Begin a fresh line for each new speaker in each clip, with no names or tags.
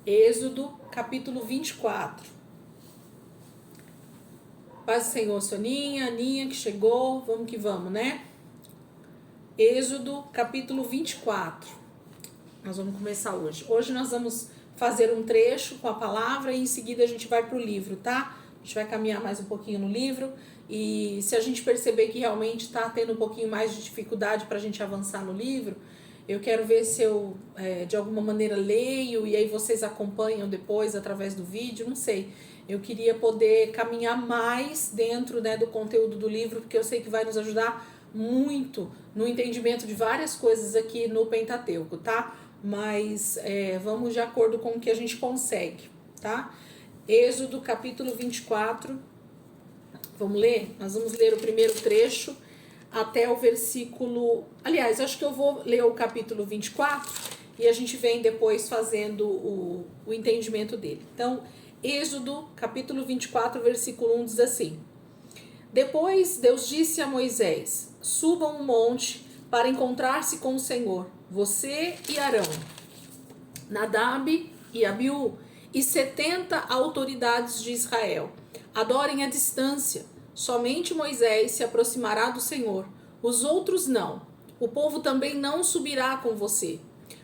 Êxodo, capítulo 24. Paz do Senhor, Soninha, Aninha, que chegou, vamos que vamos, né? Êxodo, capítulo 24. Nós vamos começar hoje. Hoje nós vamos fazer um trecho com a palavra e em seguida a gente vai para o livro, tá? A gente vai caminhar mais um pouquinho no livro e se a gente perceber que realmente está tendo um pouquinho mais de dificuldade para a gente avançar no livro, eu quero ver se eu, de alguma maneira, leio e aí vocês acompanham depois através do vídeo, não sei. Eu queria poder caminhar mais dentro, né, do conteúdo do livro, porque eu sei que vai nos ajudar muito no entendimento de várias coisas aqui no Pentateuco, tá? Mas vamos de acordo com o que a gente consegue, tá? Êxodo, capítulo 24. Vamos ler? Nós vamos ler o primeiro trecho até o versículo... Aliás, acho que eu vou ler o capítulo 24 e a gente vem depois fazendo o entendimento dele. Então, Êxodo, capítulo 24, versículo 1 diz assim: Depois Deus disse a Moisés: Subam um monte para encontrar-se com o Senhor, você e Arão, Nadab e Abiú, e 70 autoridades de Israel. Adorem à distância. Somente Moisés se aproximará do Senhor, os outros não. O povo também não subirá com você.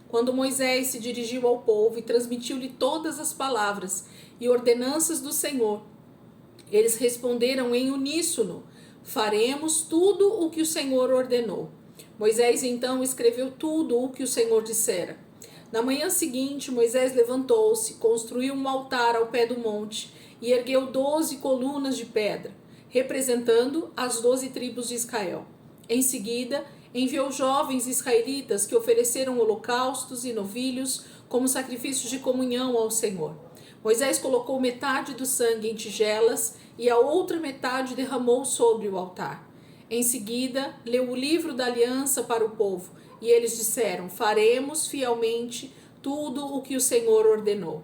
Quando Moisés se dirigiu ao povo e transmitiu-lhe todas as palavras e ordenanças do Senhor, eles responderam em uníssono: faremos tudo o que o Senhor ordenou. Moisés então escreveu tudo o que o Senhor dissera. Na manhã seguinte, Moisés levantou-se, construiu um altar ao pé do monte e ergueu 12 colunas de pedra, representando as 12 tribos de Israel. Em seguida, enviou jovens israelitas que ofereceram holocaustos e novilhos como sacrifícios de comunhão ao Senhor. Moisés colocou metade do sangue em tigelas e a outra metade derramou sobre o altar. Em seguida, leu o livro da aliança para o povo e eles disseram: faremos fielmente tudo o que o Senhor ordenou.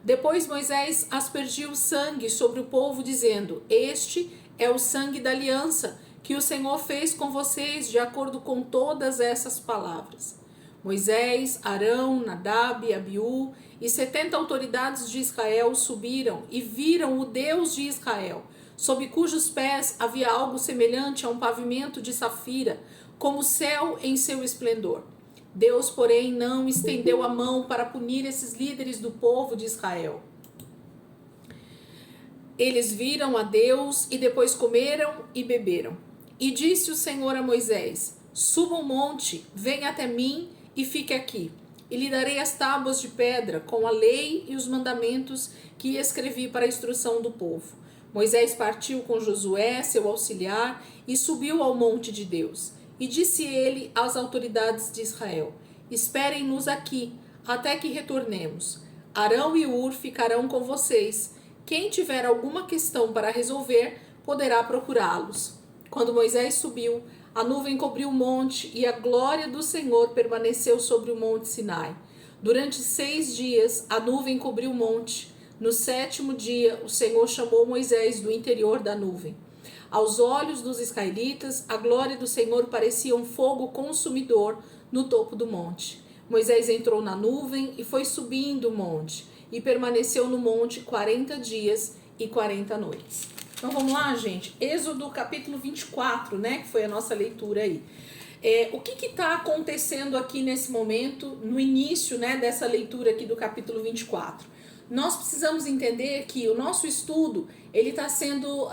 Depois Moisés aspergiu o sangue sobre o povo, dizendo: este é o sangue da aliança que o Senhor fez com vocês, de acordo com todas essas palavras. Moisés, Arão, Nadab e Abiú e 70 autoridades de Israel subiram e viram o Deus de Israel, sob cujos pés havia algo semelhante a um pavimento de safira, como o céu em seu esplendor. Deus, porém, não estendeu a mão para punir esses líderes do povo de Israel. Eles viram a Deus e depois comeram e beberam. E disse o Senhor a Moisés: suba o monte, venha até mim e fique aqui. E lhe darei as tábuas de pedra com a lei e os mandamentos que escrevi para a instrução do povo. Moisés partiu com Josué, seu auxiliar, e subiu ao monte de Deus. E disse ele às autoridades de Israel: esperem-nos aqui, até que retornemos. Arão e Hur ficarão com vocês. Quem tiver alguma questão para resolver, poderá procurá-los. Quando Moisés subiu, a nuvem cobriu o monte e a glória do Senhor permaneceu sobre o monte Sinai. Durante 6 dias, a nuvem cobriu o monte. No 7º dia, o Senhor chamou Moisés do interior da nuvem. Aos olhos dos israelitas, a glória do Senhor parecia um fogo consumidor no topo do monte. Moisés entrou na nuvem e foi subindo o monte, e permaneceu no monte 40 dias e 40 noites. Então vamos lá, gente. Êxodo capítulo 24, né? Que foi a nossa leitura aí. O que está acontecendo aqui nesse momento, no início, né, dessa leitura aqui do capítulo 24? Nós precisamos entender que o nosso estudo, ele está sendo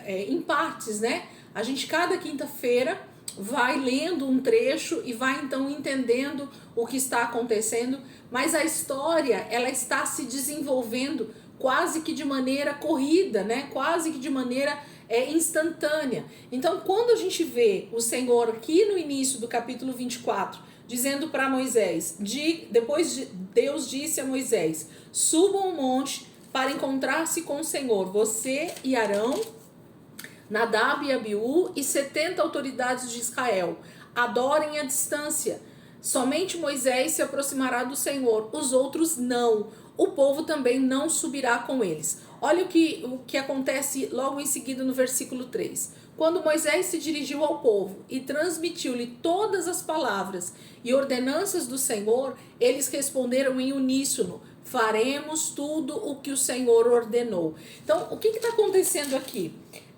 em partes, né? A gente, cada quinta-feira, vai lendo um trecho e vai, então, entendendo o que está acontecendo, mas a história, ela está se desenvolvendo quase que de maneira corrida, né? Quase que de maneira instantânea. Então, quando a gente vê o Senhor aqui no início do capítulo 24, dizendo para Moisés, Deus disse a Moisés: subam um monte para encontrar-se com o Senhor, você e Arão, Nadab e Abiú e 70 autoridades de Israel. Adorem à distância. Somente Moisés se aproximará do Senhor, os outros não. O povo também não subirá com eles. Olha o que acontece logo em seguida no versículo 3. Quando Moisés se dirigiu ao povo e transmitiu-lhe todas as palavras e ordenanças do Senhor, eles responderam em uníssono: faremos tudo o que o Senhor ordenou. Então, o que está acontecendo aqui?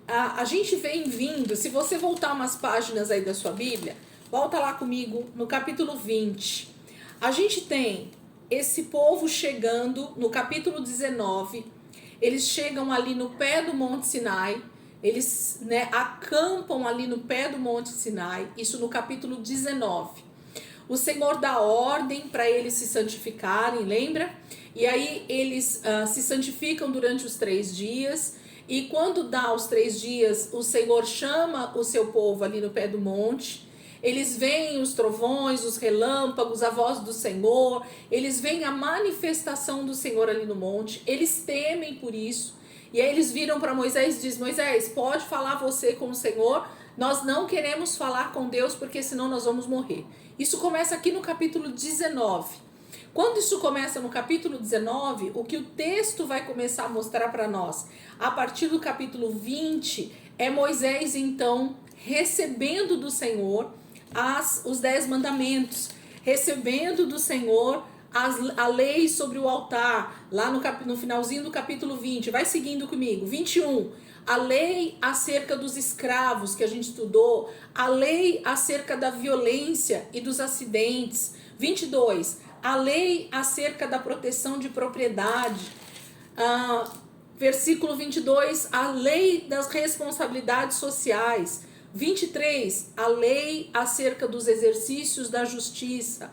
A gente vem vindo, se você voltar umas páginas aí da sua Bíblia, volta lá comigo no capítulo 20. A gente tem esse povo chegando no capítulo 19, eles chegam ali no pé do Monte Sinai. Eles, acampam ali no pé do Monte Sinai, isso no capítulo 19. O Senhor dá ordem para eles se santificarem, lembra? E aí eles se santificam durante os 3 dias. E quando dá os 3 dias, o Senhor chama o seu povo ali no pé do monte. Eles veem os trovões, os relâmpagos, a voz do Senhor. Eles veem a manifestação do Senhor ali no monte. Eles temem por isso. E aí eles viram para Moisés e dizem: Moisés, pode falar você com o Senhor, nós não queremos falar com Deus porque senão nós vamos morrer. Isso começa aqui no capítulo 19. Quando isso começa no capítulo 19, o que o texto vai começar a mostrar para nós, a partir do capítulo 20, é Moisés então recebendo do Senhor os 10 mandamentos, recebendo do Senhor a lei sobre o altar, lá no finalzinho do capítulo 20, vai seguindo comigo, 21, a lei acerca dos escravos que a gente estudou, a lei acerca da violência e dos acidentes, 22, a lei acerca da proteção de propriedade, versículo 22, a lei das responsabilidades sociais, 23, a lei acerca dos exercícios da justiça,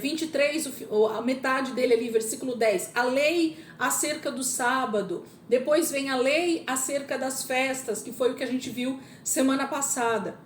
23, a metade dele ali, versículo 10, a lei acerca do sábado, depois vem a lei acerca das festas, que foi o que a gente viu semana passada,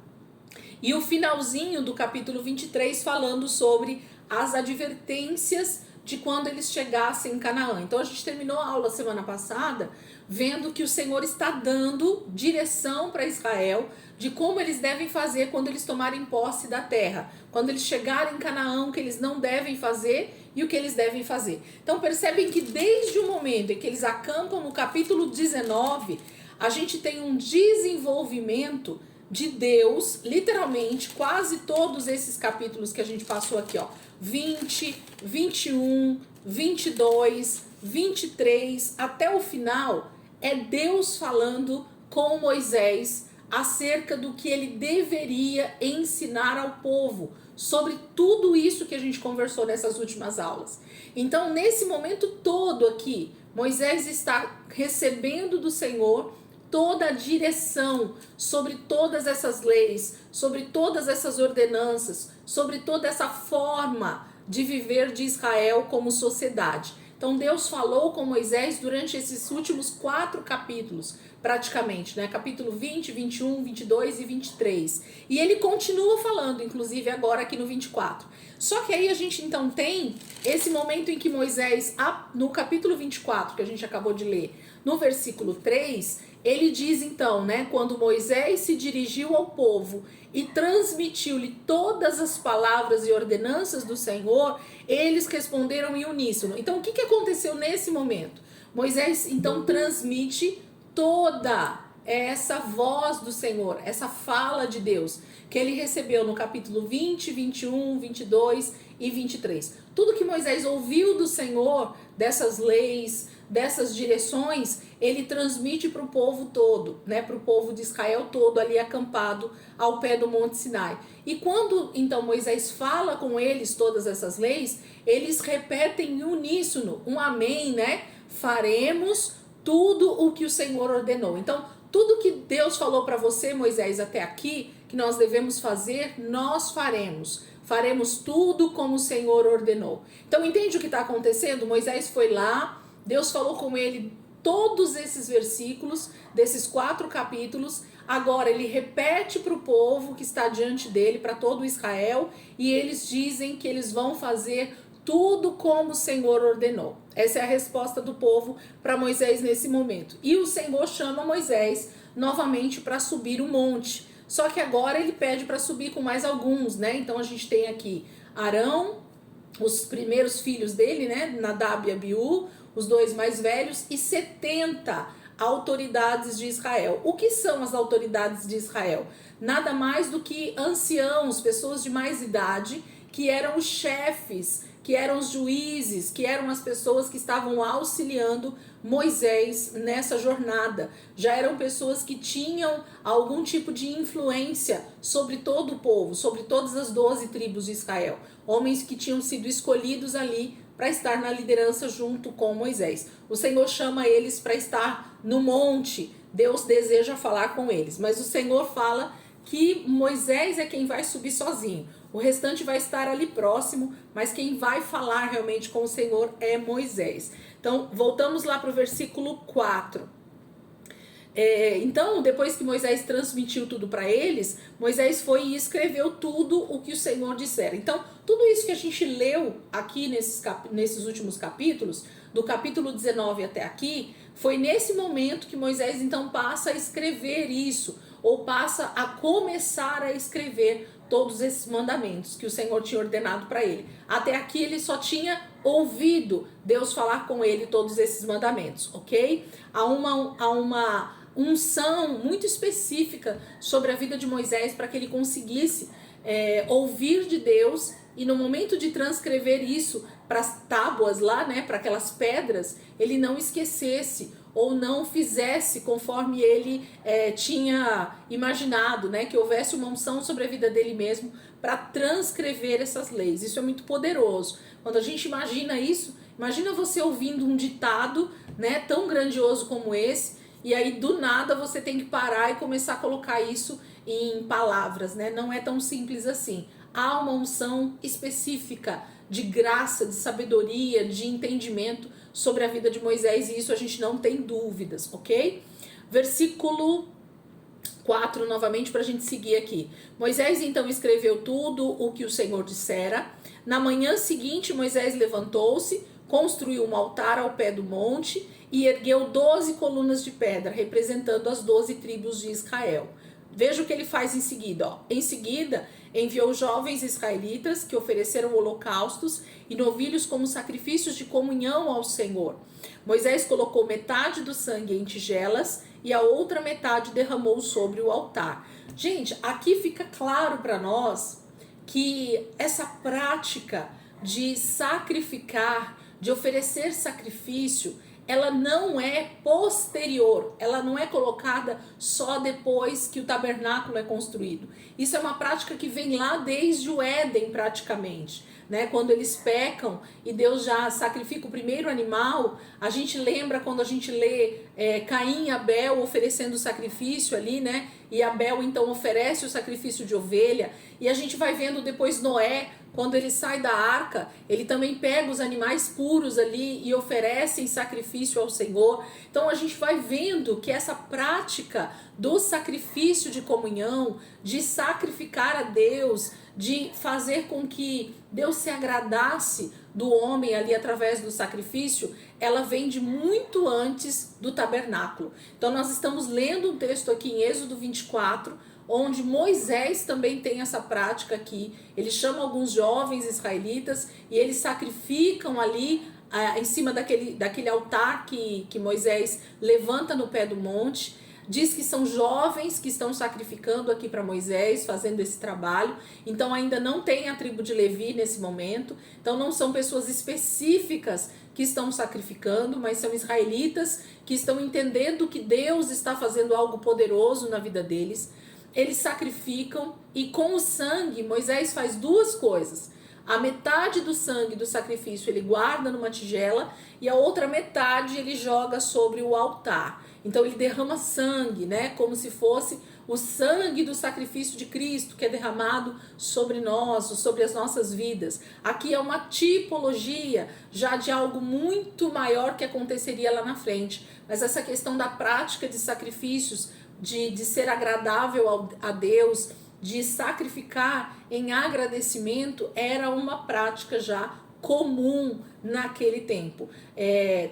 e o finalzinho do capítulo 23 falando sobre as advertências de quando eles chegassem em Canaã. Então a gente terminou a aula semana passada vendo que o Senhor está dando direção para Israel de como eles devem fazer quando eles tomarem posse da terra, quando eles chegarem em Canaã, o que eles não devem fazer e o que eles devem fazer. Então percebem que desde o momento em que eles acampam no capítulo 19, a gente tem um desenvolvimento de Deus, literalmente, quase todos esses capítulos que a gente passou aqui, ó, 20, 21, 22, 23, até o final, é Deus falando com Moisés acerca do que ele deveria ensinar ao povo, sobre tudo isso que a gente conversou nessas últimas aulas. Então, nesse momento todo aqui, Moisés está recebendo do Senhor toda a direção sobre todas essas leis, sobre todas essas ordenanças, sobre toda essa forma de viver de Israel como sociedade. Então Deus falou com Moisés durante esses últimos 4 capítulos, praticamente, né? Capítulo 20, 21, 22 e 23. E ele continua falando, inclusive agora aqui no 24. Só que aí a gente então tem esse momento em que Moisés, no capítulo 24, que a gente acabou de ler, no versículo 3, ele diz então, né, quando Moisés se dirigiu ao povo e transmitiu-lhe todas as palavras e ordenanças do Senhor, eles responderam em uníssono. Então, o que aconteceu nesse momento? Moisés então transmite toda essa voz do Senhor, essa fala de Deus, que ele recebeu no capítulo 20, 21, 22 e 23. Tudo que Moisés ouviu do Senhor, dessas leis, dessas direções, ele transmite para o povo todo, né, para o povo de Israel todo ali acampado ao pé do Monte Sinai. E quando então Moisés fala com eles todas essas leis, eles repetem em uníssono, um amém, né? Faremos tudo o que o Senhor ordenou. Então, tudo que Deus falou para você, Moisés, até aqui, que nós devemos fazer, nós faremos. Faremos tudo como o Senhor ordenou. Então, entende o que está acontecendo? Moisés foi lá, Deus falou com ele todos esses versículos, desses 4 capítulos. Agora ele repete para o povo que está diante dele, para todo Israel, e eles dizem que eles vão fazer tudo como o Senhor ordenou. Essa é a resposta do povo para Moisés nesse momento. E o Senhor chama Moisés novamente para subir o monte. Só que agora ele pede para subir com mais alguns, né? Então a gente tem aqui Arão, os primeiros filhos dele, né? Nadab e Abiú, os 2 mais velhos, e 70 autoridades de Israel. O que são as autoridades de Israel? Nada mais do que anciãos, pessoas de mais idade, que eram os chefes, que eram os juízes, que eram as pessoas que estavam auxiliando Moisés nessa jornada. Já eram pessoas que tinham algum tipo de influência sobre todo o povo, sobre todas as 12 tribos de Israel. Homens que tinham sido escolhidos ali para estar na liderança junto com Moisés. O Senhor chama eles para estar no monte. Deus deseja falar com eles, mas o Senhor fala que Moisés é quem vai subir sozinho. O restante vai estar ali próximo, mas quem vai falar realmente com o Senhor é Moisés. Então, voltamos lá para o versículo 4. Então, depois que Moisés transmitiu tudo para eles, Moisés foi e escreveu tudo o que o Senhor dissera. Então, tudo isso que a gente leu aqui nesses últimos capítulos, do capítulo 19 até aqui, foi nesse momento que Moisés então passa a escrever isso, ou passa a começar a escrever todos esses mandamentos que o Senhor tinha ordenado para ele. Até aqui ele só tinha ouvido Deus falar com ele todos esses mandamentos, ok? Há uma unção muito específica sobre a vida de Moisés para que ele conseguisse ouvir de Deus e no momento de transcrever isso para as tábuas lá, né, para aquelas pedras, ele não esquecesse ou não fizesse conforme ele tinha imaginado, né, que houvesse uma unção sobre a vida dele mesmo para transcrever essas leis. Isso é muito poderoso. Quando a gente imagina isso, imagina você ouvindo um ditado, né, tão grandioso como esse, e aí do nada você tem que parar e começar a colocar isso em palavras, né? Não é tão simples assim. Há uma unção específica de graça, de sabedoria, de entendimento sobre a vida de Moisés, e isso a gente não tem dúvidas, ok? Versículo 4 novamente para a gente seguir aqui. Moisés então escreveu tudo o que o Senhor dissera. Na manhã seguinte Moisés levantou-se, construiu um altar ao pé do monte e ergueu 12 colunas de pedra, representando as 12 tribos de Israel. Veja o que ele faz em seguida. Ó. Em seguida, enviou jovens israelitas que ofereceram holocaustos e novilhos como sacrifícios de comunhão ao Senhor. Moisés colocou metade do sangue em tigelas e a outra metade derramou sobre o altar. Gente, aqui fica claro para nós que essa prática de sacrificar, de oferecer sacrifício, ela não é posterior, ela não é colocada só depois que o tabernáculo é construído. Isso é uma prática que vem lá desde o Éden praticamente, né? Quando eles pecam e Deus já sacrifica o primeiro animal, a gente lembra quando a gente lê Caim e Abel oferecendo sacrifício ali, né? E Abel então oferece o sacrifício de ovelha, e a gente vai vendo depois Noé, quando ele sai da arca, ele também pega os animais puros ali e oferece em sacrifício ao Senhor. Então a gente vai vendo que essa prática do sacrifício de comunhão, de sacrificar a Deus, de fazer com que Deus se agradasse do homem ali através do sacrifício, ela vem de muito antes do tabernáculo. Então nós estamos lendo um texto aqui em Êxodo 24, onde Moisés também tem essa prática aqui. Ele chama alguns jovens israelitas e eles sacrificam ali em cima daquele altar que Moisés levanta no pé do monte. Diz que são jovens que estão sacrificando aqui para Moisés, fazendo esse trabalho. Então ainda não tem a tribo de Levi nesse momento. Então não são pessoas específicas que estão sacrificando, mas são israelitas que estão entendendo que Deus está fazendo algo poderoso na vida deles. Eles sacrificam e com o sangue Moisés faz duas coisas. A metade do sangue do sacrifício ele guarda numa tigela e a outra metade ele joga sobre o altar. Então ele derrama sangue, né? Como se fosse o sangue do sacrifício de Cristo que é derramado sobre nós, sobre as nossas vidas. Aqui é uma tipologia já de algo muito maior que aconteceria lá na frente. Mas essa questão da prática de sacrifícios, de ser agradável a Deus, de sacrificar em agradecimento, era uma prática já comum naquele tempo.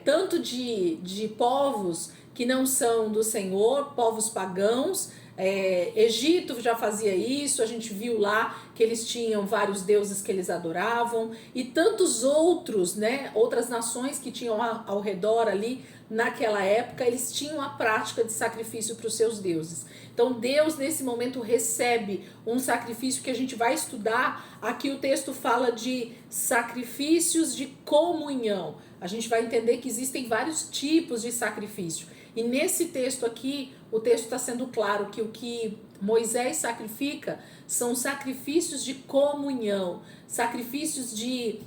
Tanto de povos que não são do Senhor, povos pagãos, Egito já fazia isso, a gente viu lá que eles tinham vários deuses que eles adoravam, e tantos outros, né, outras nações que tinham ao redor ali, naquela época, eles tinham a prática de sacrifício para os seus deuses. Então Deus nesse momento recebe um sacrifício que a gente vai estudar. Aqui o texto fala de sacrifícios de comunhão. A gente vai entender que existem vários tipos de sacrifício. E nesse texto aqui, o texto está sendo claro que o que Moisés sacrifica são sacrifícios de comunhão, sacrifícios de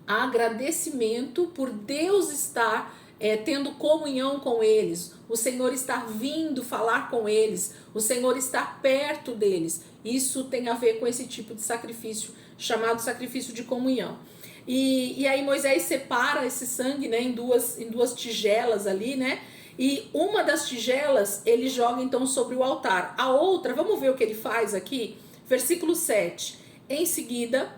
agradecimento por Deus estar tendo comunhão com eles, o Senhor está vindo falar com eles, o Senhor está perto deles. Isso tem a ver com esse tipo de sacrifício, chamado sacrifício de comunhão. E aí Moisés separa esse sangue, né, em duas tigelas ali, né? E uma das tigelas ele joga então sobre o altar. A outra, vamos ver o que ele faz aqui? Versículo 7. Em seguida,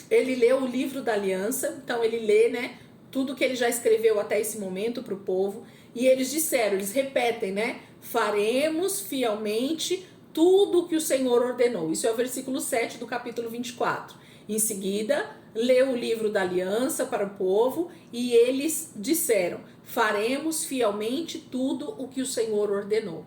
ele lê o livro da aliança, então ele lê, né, tudo que ele já escreveu até esse momento para o povo. E eles disseram, eles repetem, né? Faremos fielmente tudo o que o Senhor ordenou. Isso é o versículo 7 do capítulo 24. Em seguida, leu o livro da aliança para o povo e eles disseram, faremos fielmente tudo o que o Senhor ordenou.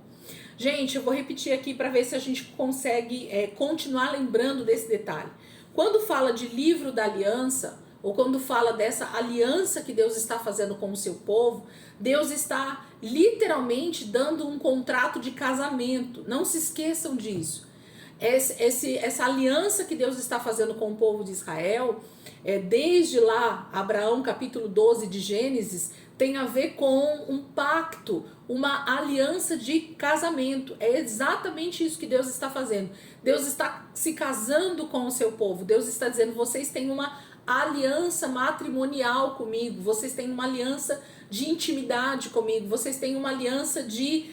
Gente, eu vou repetir aqui para ver se a gente consegue continuar lembrando desse detalhe. Quando fala de livro da aliança, ou quando fala dessa aliança que Deus está fazendo com o seu povo, Deus está literalmente dando um contrato de casamento. Não se esqueçam disso. Essa aliança que Deus está fazendo com o povo de Israel, desde lá, Abraão capítulo 12 de Gênesis, tem a ver com um pacto, uma aliança de casamento. É exatamente isso que Deus está fazendo. Deus está se casando com o seu povo. Deus está dizendo, vocês têm uma aliança matrimonial comigo, vocês têm uma aliança de intimidade comigo, vocês têm uma aliança de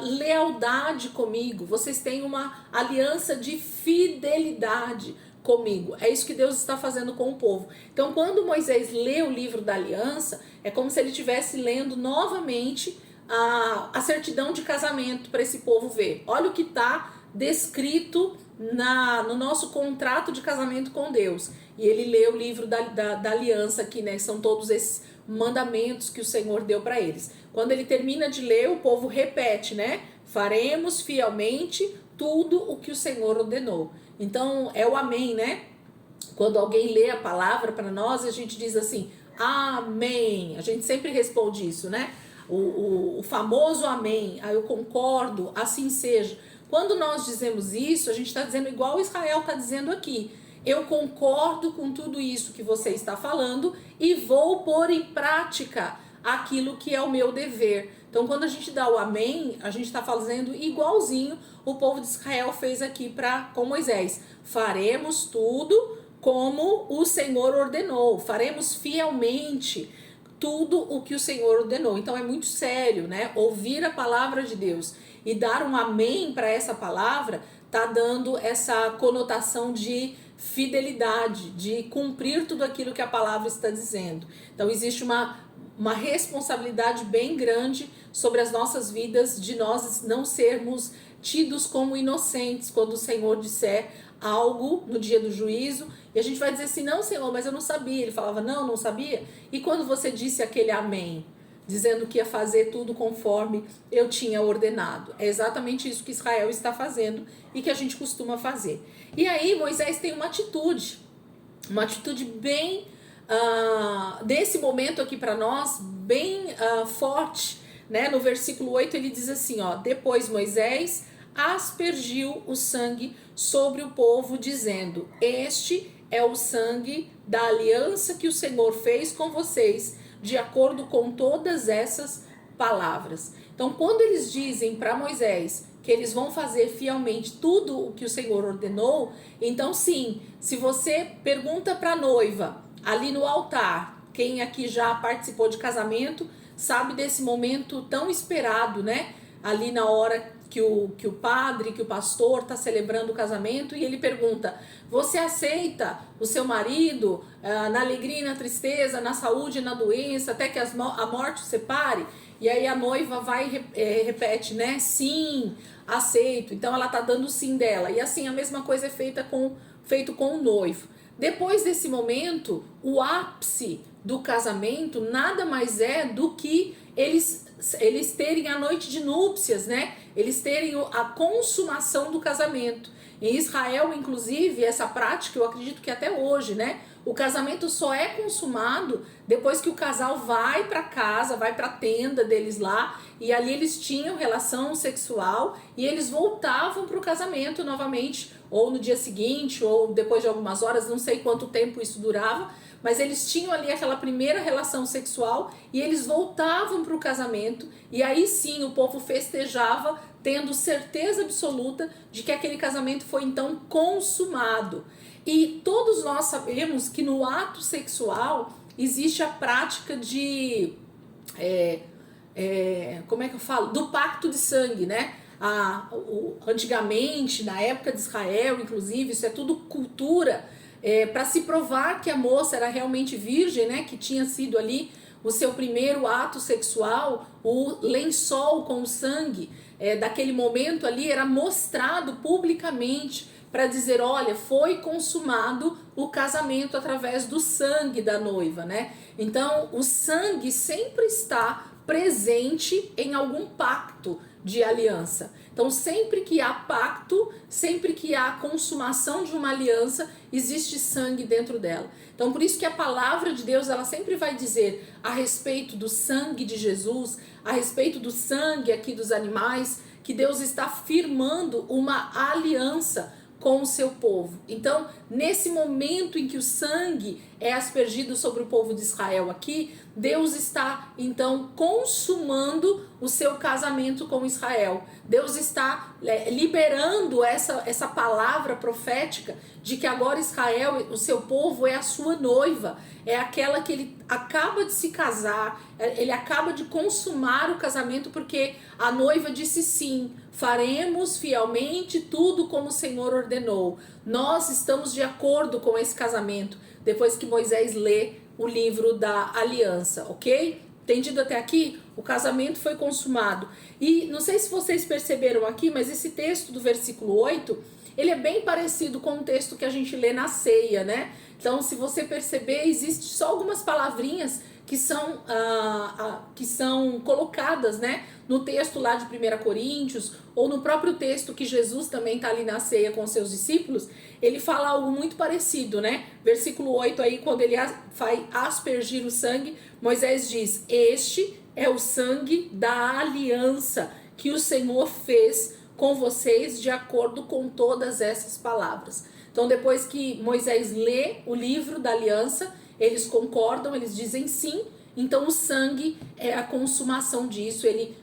lealdade comigo, vocês têm uma aliança de fidelidade comigo. É isso que Deus está fazendo com o povo. Então, quando Moisés lê o livro da aliança, é como se ele estivesse lendo novamente a certidão de casamento para esse povo ver. Olha o que está descrito no nosso contrato de casamento com Deus. E ele lê o livro da aliança aqui, né? São todos esses mandamentos que o Senhor deu para eles. Quando ele termina de ler, o povo repete, né? Faremos fielmente tudo o que o Senhor ordenou. Então, é o amém, né? Quando alguém lê a palavra para nós, a gente diz assim, amém. A gente sempre responde isso, né? O famoso amém. Eu concordo, assim seja. Quando nós dizemos isso, a gente está dizendo igual Israel está dizendo aqui. Eu concordo com tudo isso que você está falando e vou pôr em prática aquilo que é o meu dever. Então, quando a gente dá o amém, a gente está fazendo igualzinho o povo de Israel fez aqui com Moisés. Faremos tudo como o Senhor ordenou. Faremos fielmente tudo o que o Senhor ordenou. Então, é muito sério, né? Ouvir a palavra de Deus e dar um amém para essa palavra está dando essa conotação de fidelidade, de cumprir tudo aquilo que a palavra está dizendo. Então existe uma responsabilidade bem grande sobre as nossas vidas, de nós não sermos tidos como inocentes quando o Senhor disser algo no dia do juízo, e a gente vai dizer assim, não, Senhor, mas eu não sabia. Ele falava, não sabia. E quando você disse aquele amém, dizendo que ia fazer tudo conforme eu tinha ordenado. É exatamente isso que Israel está fazendo e que a gente costuma fazer. E aí Moisés tem uma atitude bem, desse momento aqui para nós, bem forte, né? No versículo 8 ele diz assim, ó, depois Moisés aspergiu o sangue sobre o povo, dizendo, este é o sangue da aliança que o Senhor fez com vocês, de acordo com todas essas palavras. Então, quando eles dizem para Moisés que eles vão fazer fielmente tudo o que o Senhor ordenou, então sim, se você pergunta para a noiva, ali no altar, quem aqui já participou de casamento, sabe desse momento tão esperado, né? Ali na hora que o padre, que o pastor está celebrando o casamento e ele pergunta: você aceita o seu marido na alegria e na tristeza, na saúde e na doença, até que a morte o separe? E aí a noiva vai e repete, né? Sim, aceito. Então ela tá dando o sim dela. E assim, a mesma coisa é feito com o noivo. Depois desse momento, o ápice do casamento nada mais é do que eles terem a noite de núpcias, né? Eles terem a consumação do casamento. Em Israel, inclusive, essa prática, eu acredito que até hoje, né? O casamento só é consumado depois que o casal vai para casa, vai para a tenda deles lá, e ali eles tinham relação sexual e eles voltavam para o casamento novamente, ou no dia seguinte, ou depois de algumas horas, não sei quanto tempo isso durava, mas eles tinham ali aquela primeira relação sexual e eles voltavam para o casamento, e aí sim o povo festejava, tendo certeza absoluta de que aquele casamento foi então consumado. E todos nós sabemos que no ato sexual existe a prática de, como é que eu falo? Do pacto de sangue, né? Antigamente, na época de Israel, inclusive, isso é tudo cultura, para se provar que a moça era realmente virgem, né? Que tinha sido ali o seu primeiro ato sexual, o lençol com sangue daquele momento ali era mostrado publicamente para dizer, olha, foi consumado o casamento através do sangue da noiva, né? Então, o sangue sempre está presente em algum pacto de aliança. Então, sempre que há pacto, sempre que há consumação de uma aliança, existe sangue dentro dela. Então, por isso que a palavra de Deus, ela sempre vai dizer a respeito do sangue de Jesus, a respeito do sangue aqui dos animais, que Deus está firmando uma aliança com o seu povo. Então, nesse momento em que o sangue é aspergido sobre o povo de Israel aqui, Deus está então consumando o seu casamento com Israel. Deus está liberando essa palavra profética de que agora Israel, o seu povo, é a sua noiva, é aquela que ele acaba de se casar, ele acaba de consumar o casamento, porque a noiva disse sim, faremos fielmente tudo como o Senhor ordenou. Nós estamos de acordo com esse casamento, depois que Moisés lê o livro da aliança, ok? Entendido até aqui? O casamento foi consumado. E não sei se vocês perceberam aqui, mas esse texto do versículo 8, ele é bem parecido com o texto que a gente lê na ceia, né? Então, se você perceber, existe só algumas palavrinhas que são colocadas, né, no texto lá de 1 Coríntios, ou no próprio texto que Jesus também está ali na ceia com seus discípulos, ele fala algo muito parecido, né? Versículo 8 aí, quando ele vai aspergir o sangue, Moisés diz, este é o sangue da aliança que o Senhor fez com vocês de acordo com todas essas palavras. Então, depois que Moisés lê o livro da aliança, eles concordam, eles dizem sim, então o sangue é a consumação disso, ele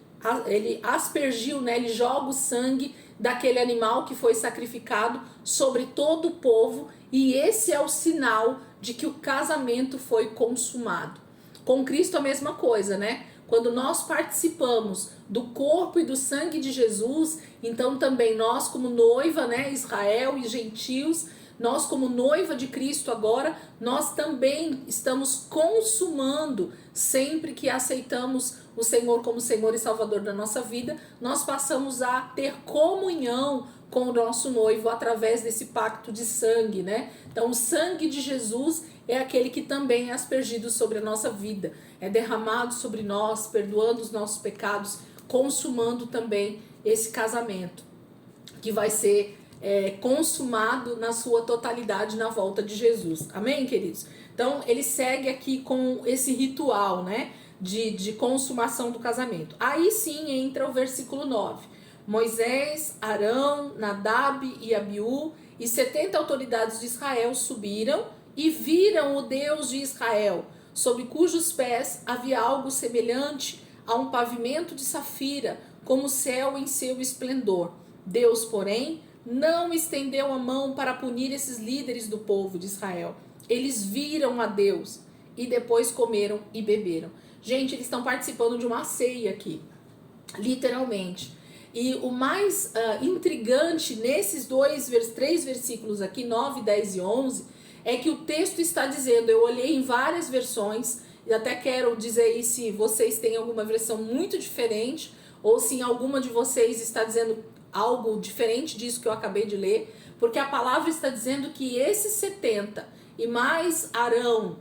aspergiu, né, ele joga o sangue daquele animal que foi sacrificado sobre todo o povo, e esse é o sinal de que o casamento foi consumado. Com Cristo a mesma coisa, né? Quando nós participamos do corpo e do sangue de Jesus, então também nós como noiva, né, Israel e gentios, nós como noiva de Cristo agora, nós também estamos consumando, sempre que aceitamos o Senhor como Senhor e Salvador da nossa vida, nós passamos a ter comunhão com o nosso noivo através desse pacto de sangue, né? Então o sangue de Jesus é aquele que também é aspergido sobre a nossa vida, é derramado sobre nós, perdoando os nossos pecados, consumando também esse casamento, que vai ser consumado na sua totalidade na volta de Jesus. Amém, queridos? Então, ele segue aqui com esse ritual, né, de consumação do casamento. Aí sim entra o versículo 9. Moisés, Arão, Nadab e Abiú e 70 autoridades de Israel subiram e viram o Deus de Israel, sob cujos pés havia algo semelhante a um pavimento de safira, como o céu em seu esplendor. Deus, porém, não estendeu a mão para punir esses líderes do povo de Israel. Eles viram a Deus e depois comeram e beberam. Gente, eles estão participando de uma ceia aqui, literalmente. E o mais intrigante nesses três versículos aqui, 9, 10 e 11, é que o texto está dizendo, eu olhei em várias versões, e até quero dizer aí se vocês têm alguma versão muito diferente, ou se alguma de vocês está dizendo algo diferente disso que eu acabei de ler, porque a palavra está dizendo que esses 70 e mais Arão,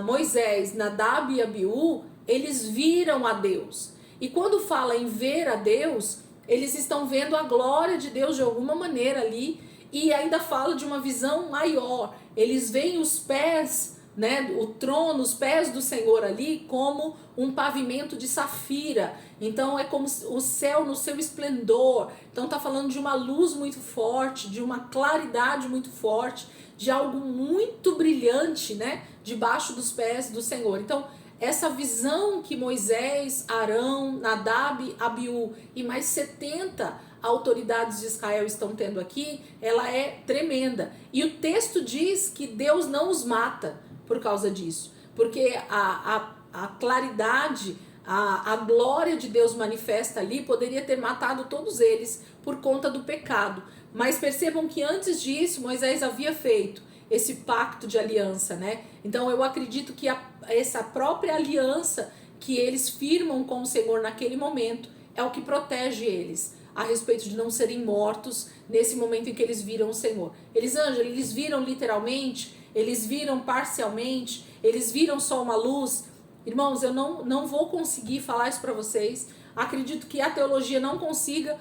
Moisés, Nadab e Abiú, eles viram a Deus. E quando fala em ver a Deus, eles estão vendo a glória de Deus de alguma maneira ali, e ainda fala de uma visão maior. Eles veem os pés, né, o trono, os pés do Senhor ali como um pavimento de safira. Então é como o céu no seu esplendor. Então tá falando de uma luz muito forte, de uma claridade muito forte, de algo muito brilhante, né, debaixo dos pés do Senhor. Então essa visão que Moisés, Arão, Nadab, Abiú e mais 70 autoridades de Israel estão tendo aqui, ela é tremenda. E o texto diz que Deus não os mata por causa disso, porque a claridade, a glória de Deus manifesta ali poderia ter matado todos eles por conta do pecado. Mas percebam que antes disso Moisés havia feito esse pacto de aliança, né? Então eu acredito que essa própria aliança que eles firmam com o Senhor naquele momento é o que protege eles a respeito de não serem mortos nesse momento em que eles viram o Senhor. Eles viram literalmente, eles viram parcialmente, eles viram só uma luz. Irmãos, eu não vou conseguir falar isso para vocês. Acredito que a teologia não consiga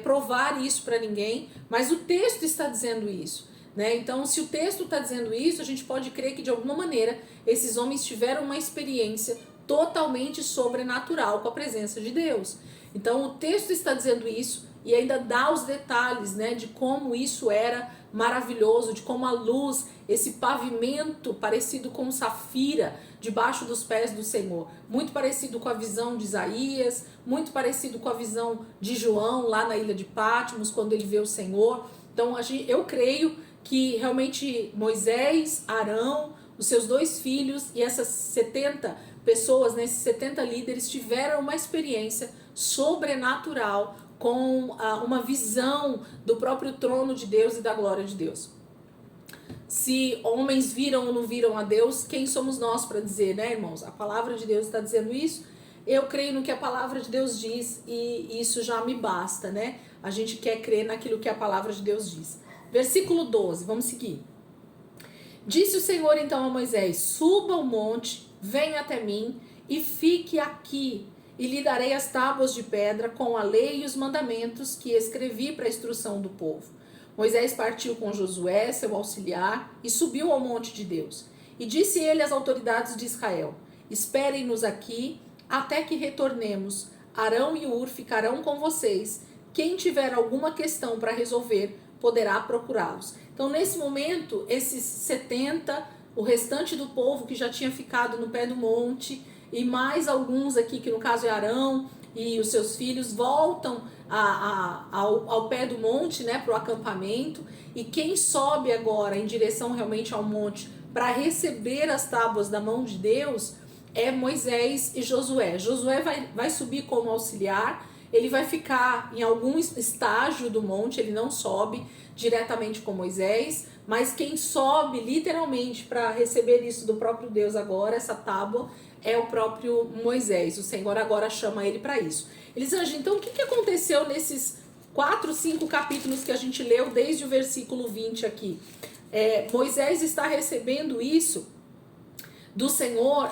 provar isso para ninguém, mas o texto está dizendo isso, né? Então, se o texto está dizendo isso, a gente pode crer que de alguma maneira esses homens tiveram uma experiência totalmente sobrenatural com a presença de Deus. Então o texto está dizendo isso e ainda dá os detalhes, né, de como isso era maravilhoso, de como a luz, esse pavimento parecido com safira debaixo dos pés do Senhor, muito parecido com a visão de Isaías, muito parecido com a visão de João lá na ilha de Patmos, quando ele vê o Senhor. Então eu creio que realmente Moisés, Arão, os seus 2 filhos e essas 70 pessoas, né, esses 70 líderes tiveram uma experiência sobrenatural com uma visão do próprio trono de Deus e da glória de Deus. Se homens viram ou não viram a Deus, quem somos nós para dizer, né, irmãos? A palavra de Deus está dizendo isso. Eu creio no que a palavra de Deus diz e isso já me basta, né? A gente quer crer naquilo que a palavra de Deus diz. Versículo 12, vamos seguir. Disse o Senhor então a Moisés: suba ao monte, venha até mim e fique aqui, e lhe darei as tábuas de pedra com a lei e os mandamentos que escrevi para a instrução do povo. Moisés partiu com Josué, seu auxiliar, e subiu ao monte de Deus. E disse ele às autoridades de Israel: esperem-nos aqui até que retornemos. Arão e Ur ficarão com vocês. Quem tiver alguma questão para resolver, poderá procurá-los. Então, nesse momento, esses 70, o restante do povo que já tinha ficado no pé do monte, e mais alguns aqui, que no caso é Arão e os seus filhos, voltam ao pé do monte, né, para o acampamento. E quem sobe agora em direção realmente ao monte para receber as tábuas da mão de Deus é Moisés e Josué. Josué vai subir como auxiliar, ele vai ficar em algum estágio do monte, ele não sobe diretamente com Moisés, mas quem sobe literalmente para receber isso do próprio Deus agora, essa tábua, é o próprio Moisés. O Senhor agora chama ele para isso. Elisângela, então o que aconteceu nesses 4, 5 capítulos que a gente leu desde o versículo 20 aqui? Moisés está recebendo isso do Senhor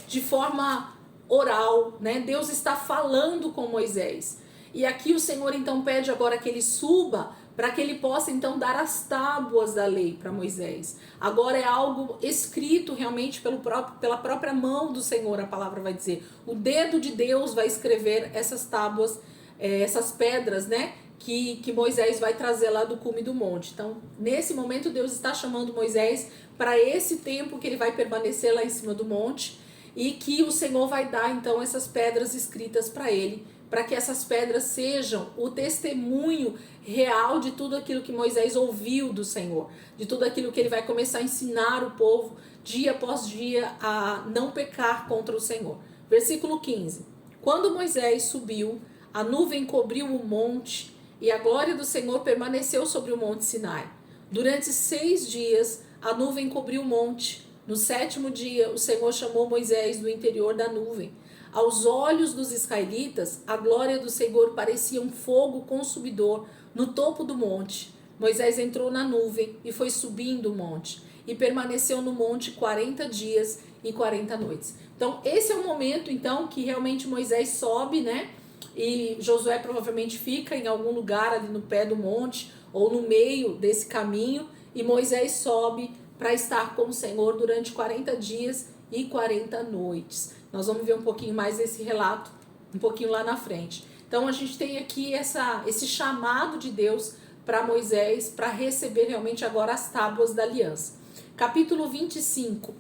de forma oral, né? Deus está falando com Moisés. E aqui o Senhor então pede agora que ele suba para que ele possa então dar as tábuas da lei para Moisés. Agora é algo escrito realmente pela própria mão do Senhor, a palavra vai dizer. O dedo de Deus vai escrever essas tábuas, essas pedras, né? Que Moisés vai trazer lá do cume do monte. Então, nesse momento, Deus está chamando Moisés para esse tempo que ele vai permanecer lá em cima do monte e que o Senhor vai dar, então, essas pedras escritas para ele, para que essas pedras sejam o testemunho real de tudo aquilo que Moisés ouviu do Senhor, de tudo aquilo que ele vai começar a ensinar o povo dia após dia a não pecar contra o Senhor. Versículo 15. Quando Moisés subiu, a nuvem cobriu o monte e a glória do Senhor permaneceu sobre o monte Sinai. Durante 6 dias a nuvem cobriu o monte. No 7º dia o Senhor chamou Moisés do interior da nuvem. Aos olhos dos israelitas, a glória do Senhor parecia um fogo consumidor no topo do monte. Moisés entrou na nuvem e foi subindo o monte, e permaneceu no monte 40 dias e 40 noites. Então, esse é o momento, então, que realmente Moisés sobe, né? E Josué provavelmente fica em algum lugar ali no pé do monte, ou no meio desse caminho, e Moisés sobe para estar com o Senhor durante 40 dias e 40 noites. Nós vamos ver um pouquinho mais desse relato, um pouquinho lá na frente. Então, a gente tem aqui esse chamado de Deus para Moisés, para receber realmente agora as tábuas da aliança. Capítulo 25.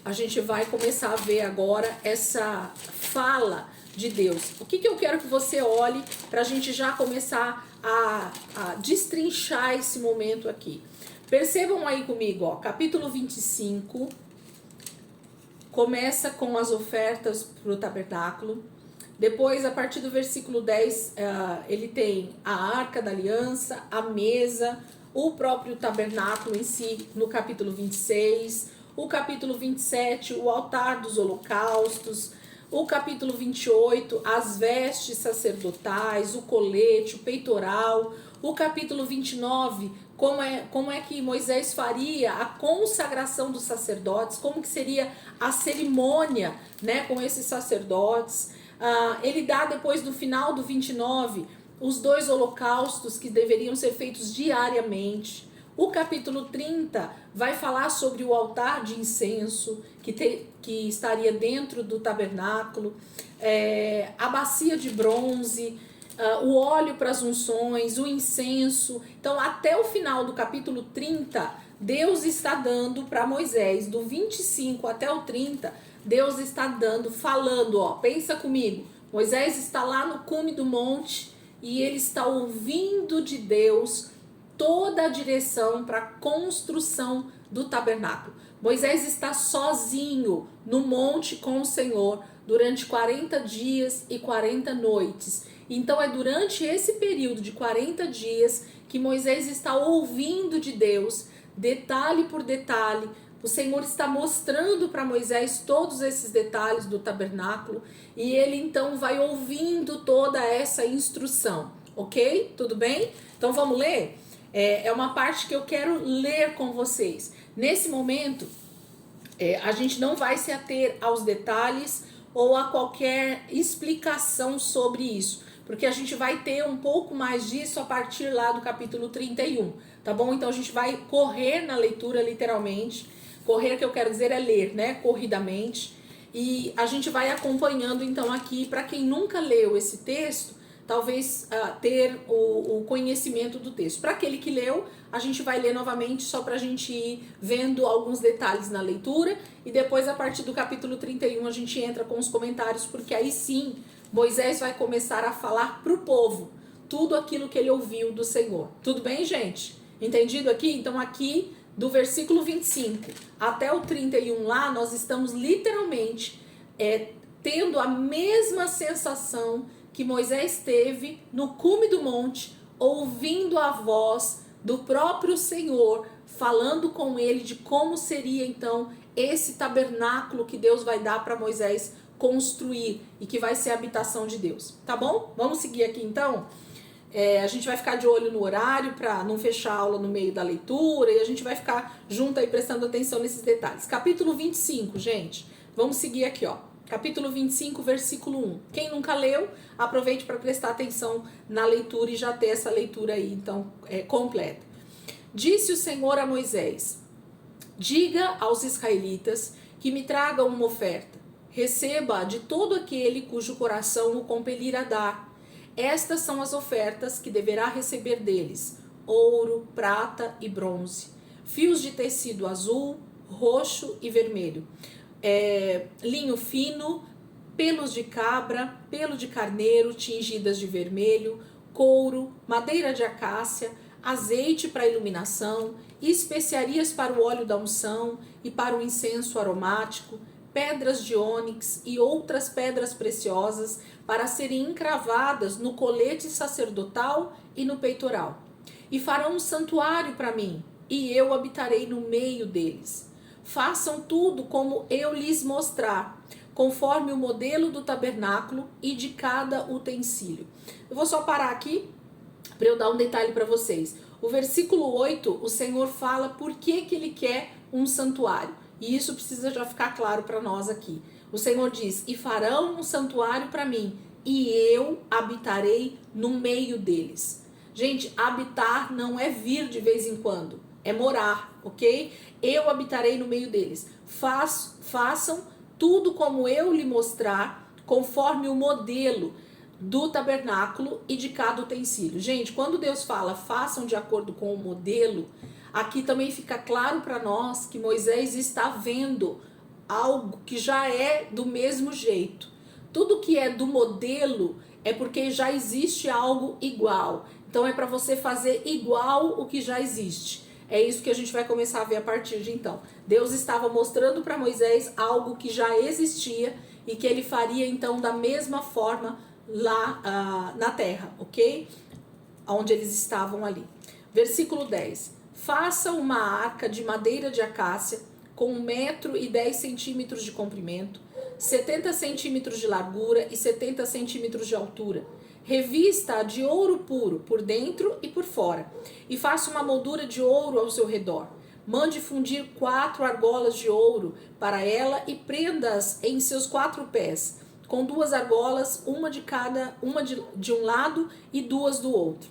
A gente vai começar a ver agora essa fala de Deus. O que eu quero que você olhe para a gente já começar a destrinchar esse momento aqui. Percebam aí comigo, ó, capítulo 25 começa com as ofertas para o tabernáculo. Depois, a partir do versículo 10, ele tem a arca da aliança, a mesa, o próprio tabernáculo em si, no capítulo 26. O capítulo 27, o altar dos holocaustos. O capítulo 28, as vestes sacerdotais, o colete, o peitoral. O capítulo 29, como é que Moisés faria a consagração dos sacerdotes, como que seria a cerimônia, né, com esses sacerdotes. Ele dá depois, no final do 29, os 2 holocaustos que deveriam ser feitos diariamente. O capítulo 30 vai falar sobre o altar de incenso que estaria dentro do tabernáculo, a bacia de bronze, o óleo para as unções, o incenso. Então, até o final do capítulo 30, Deus está dando para Moisés, do 25 até o 30, Deus está falando, ó, pensa comigo, Moisés está lá no cume do monte e ele está ouvindo de Deus toda a direção para a construção do tabernáculo. Moisés está sozinho no monte com o Senhor durante 40 dias e 40 noites. Então é durante esse período de 40 dias que Moisés está ouvindo de Deus, detalhe por detalhe. O Senhor está mostrando para Moisés todos esses detalhes do tabernáculo e ele então vai ouvindo toda essa instrução, ok? Tudo bem? Então vamos ler? É uma parte que eu quero ler com vocês. Nesse momento, a gente não vai se ater aos detalhes ou a qualquer explicação sobre isso, porque a gente vai ter um pouco mais disso a partir lá do capítulo 31, tá bom? Então a gente vai correr na leitura, literalmente. Correr, que eu quero dizer, é ler, né? Corridamente. E a gente vai acompanhando então aqui, para quem nunca leu esse texto, talvez ter o conhecimento do texto. Para aquele que leu, a gente vai ler novamente só para a gente ir vendo alguns detalhes na leitura e depois a partir do capítulo 31 a gente entra com os comentários, porque aí sim Moisés vai começar a falar para o povo tudo aquilo que ele ouviu do Senhor. Tudo bem, gente? Entendido aqui? Então aqui do versículo 25 até o 31 lá, nós estamos literalmente tendo a mesma sensação que Moisés teve no cume do monte, ouvindo a voz do próprio Senhor, falando com ele de como seria então esse tabernáculo que Deus vai dar para Moisés construir e que vai ser a habitação de Deus. Tá bom? Vamos seguir aqui então? A gente vai ficar de olho no horário para não fechar a aula no meio da leitura e a gente vai ficar junto aí prestando atenção nesses detalhes. Capítulo 25, gente. Vamos seguir aqui, ó. Capítulo 25, versículo 1. Quem nunca leu, aproveite para prestar atenção na leitura e já ter essa leitura aí, então, completa. Disse o Senhor a Moisés: diga aos israelitas que me tragam uma oferta. Receba de todo aquele cujo coração o compelir a dar. Estas são as ofertas que deverá receber deles: ouro, prata e bronze, fios de tecido azul, roxo e vermelho, linho fino, pelos de cabra, pelo de carneiro tingidas de vermelho, couro, madeira de acácia, azeite para iluminação, especiarias para o óleo da unção e para o incenso aromático, pedras de ônix e outras pedras preciosas para serem encravadas no colete sacerdotal e no peitoral. E farão um santuário para mim, e eu habitarei no meio deles. Façam tudo como eu lhes mostrar, conforme o modelo do tabernáculo e de cada utensílio. Eu vou só parar aqui para eu dar um detalhe para vocês. O versículo 8, o Senhor fala por que ele quer um santuário. E isso precisa já ficar claro para nós aqui. O Senhor diz, e farão um santuário para mim, e eu habitarei no meio deles. Gente, habitar não é vir de vez em quando, é morar, ok? Eu habitarei no meio deles. Façam tudo como eu lhe mostrar, conforme o modelo do tabernáculo e de cada utensílio. Gente, quando Deus fala, façam de acordo com o modelo, aqui também fica claro para nós que Moisés está vendo algo que já é do mesmo jeito. Tudo que é do modelo é porque já existe algo igual. Então é para você fazer igual o que já existe. É isso que a gente vai começar a ver a partir de então. Deus estava mostrando para Moisés algo que já existia e que ele faria então da mesma forma lá na terra, ok? Onde eles estavam ali. Versículo 10. Faça uma arca de madeira de acácia com 1,10 m de comprimento, 70 centímetros de largura e 70 centímetros de altura. Revista-a de ouro puro por dentro e por fora, e faça uma moldura de ouro ao seu redor. Mande fundir 4 argolas de ouro para ela e prenda-as em seus 4 pés, com 2 argolas, uma de um lado e 2 do outro.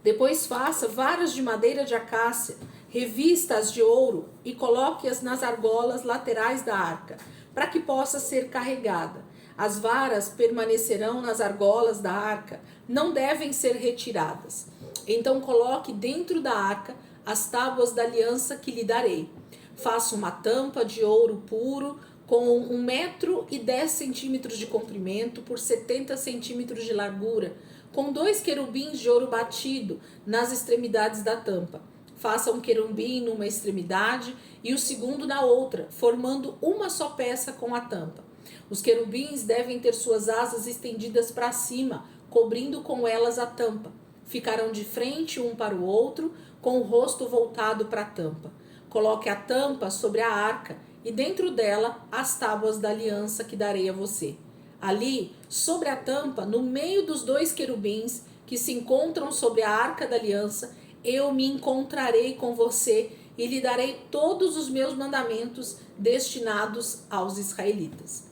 Depois faça varas de madeira de acácia, revista-as de ouro e coloque-as nas argolas laterais da arca, para que possa ser carregada. As varas permanecerão nas argolas da arca, não devem ser retiradas. Então coloque dentro da arca as tábuas da aliança que lhe darei. Faça uma tampa de ouro puro com 1,10 m de comprimento por 70 centímetros de largura, com 2 querubins de ouro batido nas extremidades da tampa. Faça um querubim numa extremidade e o segundo na outra, formando uma só peça com a tampa. Os querubins devem ter suas asas estendidas para cima, cobrindo com elas a tampa. Ficarão de frente um para o outro, com o rosto voltado para a tampa. Coloque a tampa sobre a arca e dentro dela as tábuas da aliança que darei a você. Ali, sobre a tampa, no meio dos 2 querubins que se encontram sobre a arca da aliança, eu me encontrarei com você e lhe darei todos os meus mandamentos destinados aos israelitas.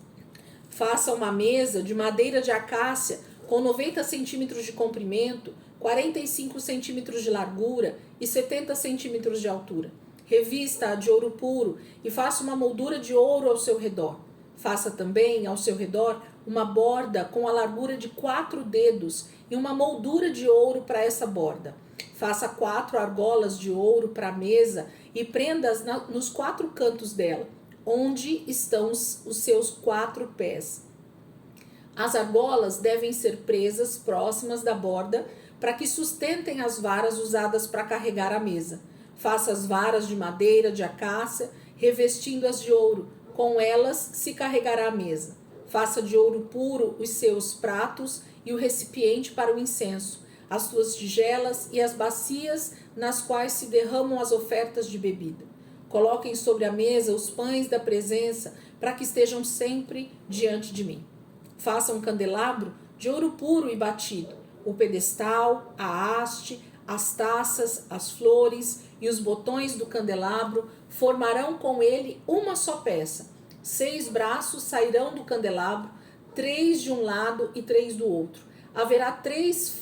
Faça uma mesa de madeira de acácia com 90 centímetros de comprimento, 45 centímetros de largura e 70 centímetros de altura. Revista-a de ouro puro e faça uma moldura de ouro ao seu redor. Faça também ao seu redor uma borda com a largura de 4 dedos e uma moldura de ouro para essa borda. Faça 4 argolas de ouro para a mesa e prenda-as nos 4 cantos dela, onde estão os seus 4 pés. As argolas devem ser presas próximas da borda para que sustentem as varas usadas para carregar a mesa. Faça as varas de madeira de acácia, revestindo-as de ouro. Com elas se carregará a mesa. Faça de ouro puro os seus pratos e o recipiente para o incenso, as suas tigelas e as bacias nas quais se derramam as ofertas de bebida. Coloquem sobre a mesa os pães da presença, para que estejam sempre diante de mim. Faça um candelabro de ouro puro e batido, o pedestal, a haste, as taças, as flores e os botões do candelabro formarão com ele uma só peça. 6 braços sairão do candelabro, 3 de um lado e 3 do outro. Haverá 3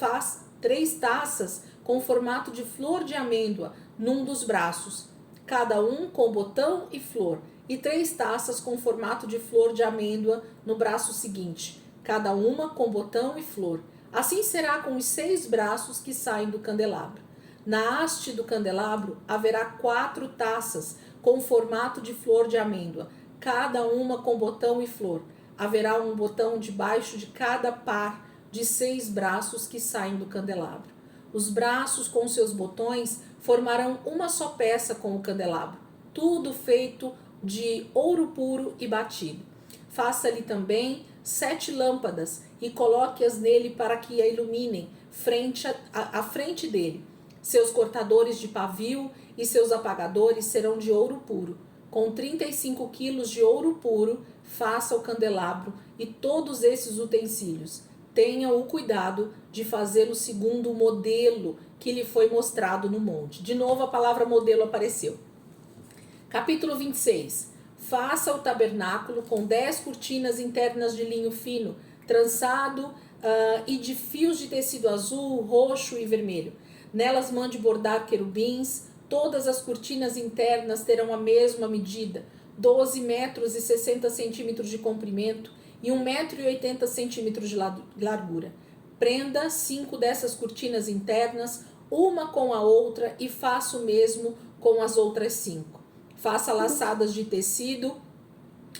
taças com formato de flor de amêndoa num dos braços, cada um com botão e flor, e 3 taças com formato de flor de amêndoa no braço seguinte, cada uma com botão e flor. Assim será com os 6 braços que saem do candelabro. Na haste do candelabro haverá 4 taças com formato de flor de amêndoa, cada uma com botão e flor. Haverá um botão debaixo de cada par de 6 braços que saem do candelabro. Os braços com seus botões formarão uma só peça com o candelabro, tudo feito de ouro puro e batido. Faça-lhe também 7 lâmpadas e coloque-as nele para que a iluminem à frente dele. Seus cortadores de pavio e seus apagadores serão de ouro puro. Com 35 quilos de ouro puro, faça o candelabro e todos esses utensílios. Tenha o cuidado de fazê-lo segundo o modelo que lhe foi mostrado no monte. De novo a palavra modelo apareceu. Capítulo 26. Faça o tabernáculo com 10 cortinas internas de linho fino, trançado e de fios de tecido azul, roxo e vermelho. Nelas mande bordar querubins. Todas as cortinas internas terão a mesma medida, 12 metros e 60 centímetros de comprimento e 1 metro e 80 centímetros de largura. Prenda 5 dessas cortinas internas, uma com a outra, e faça o mesmo com as outras 5. Faça laçadas de tecido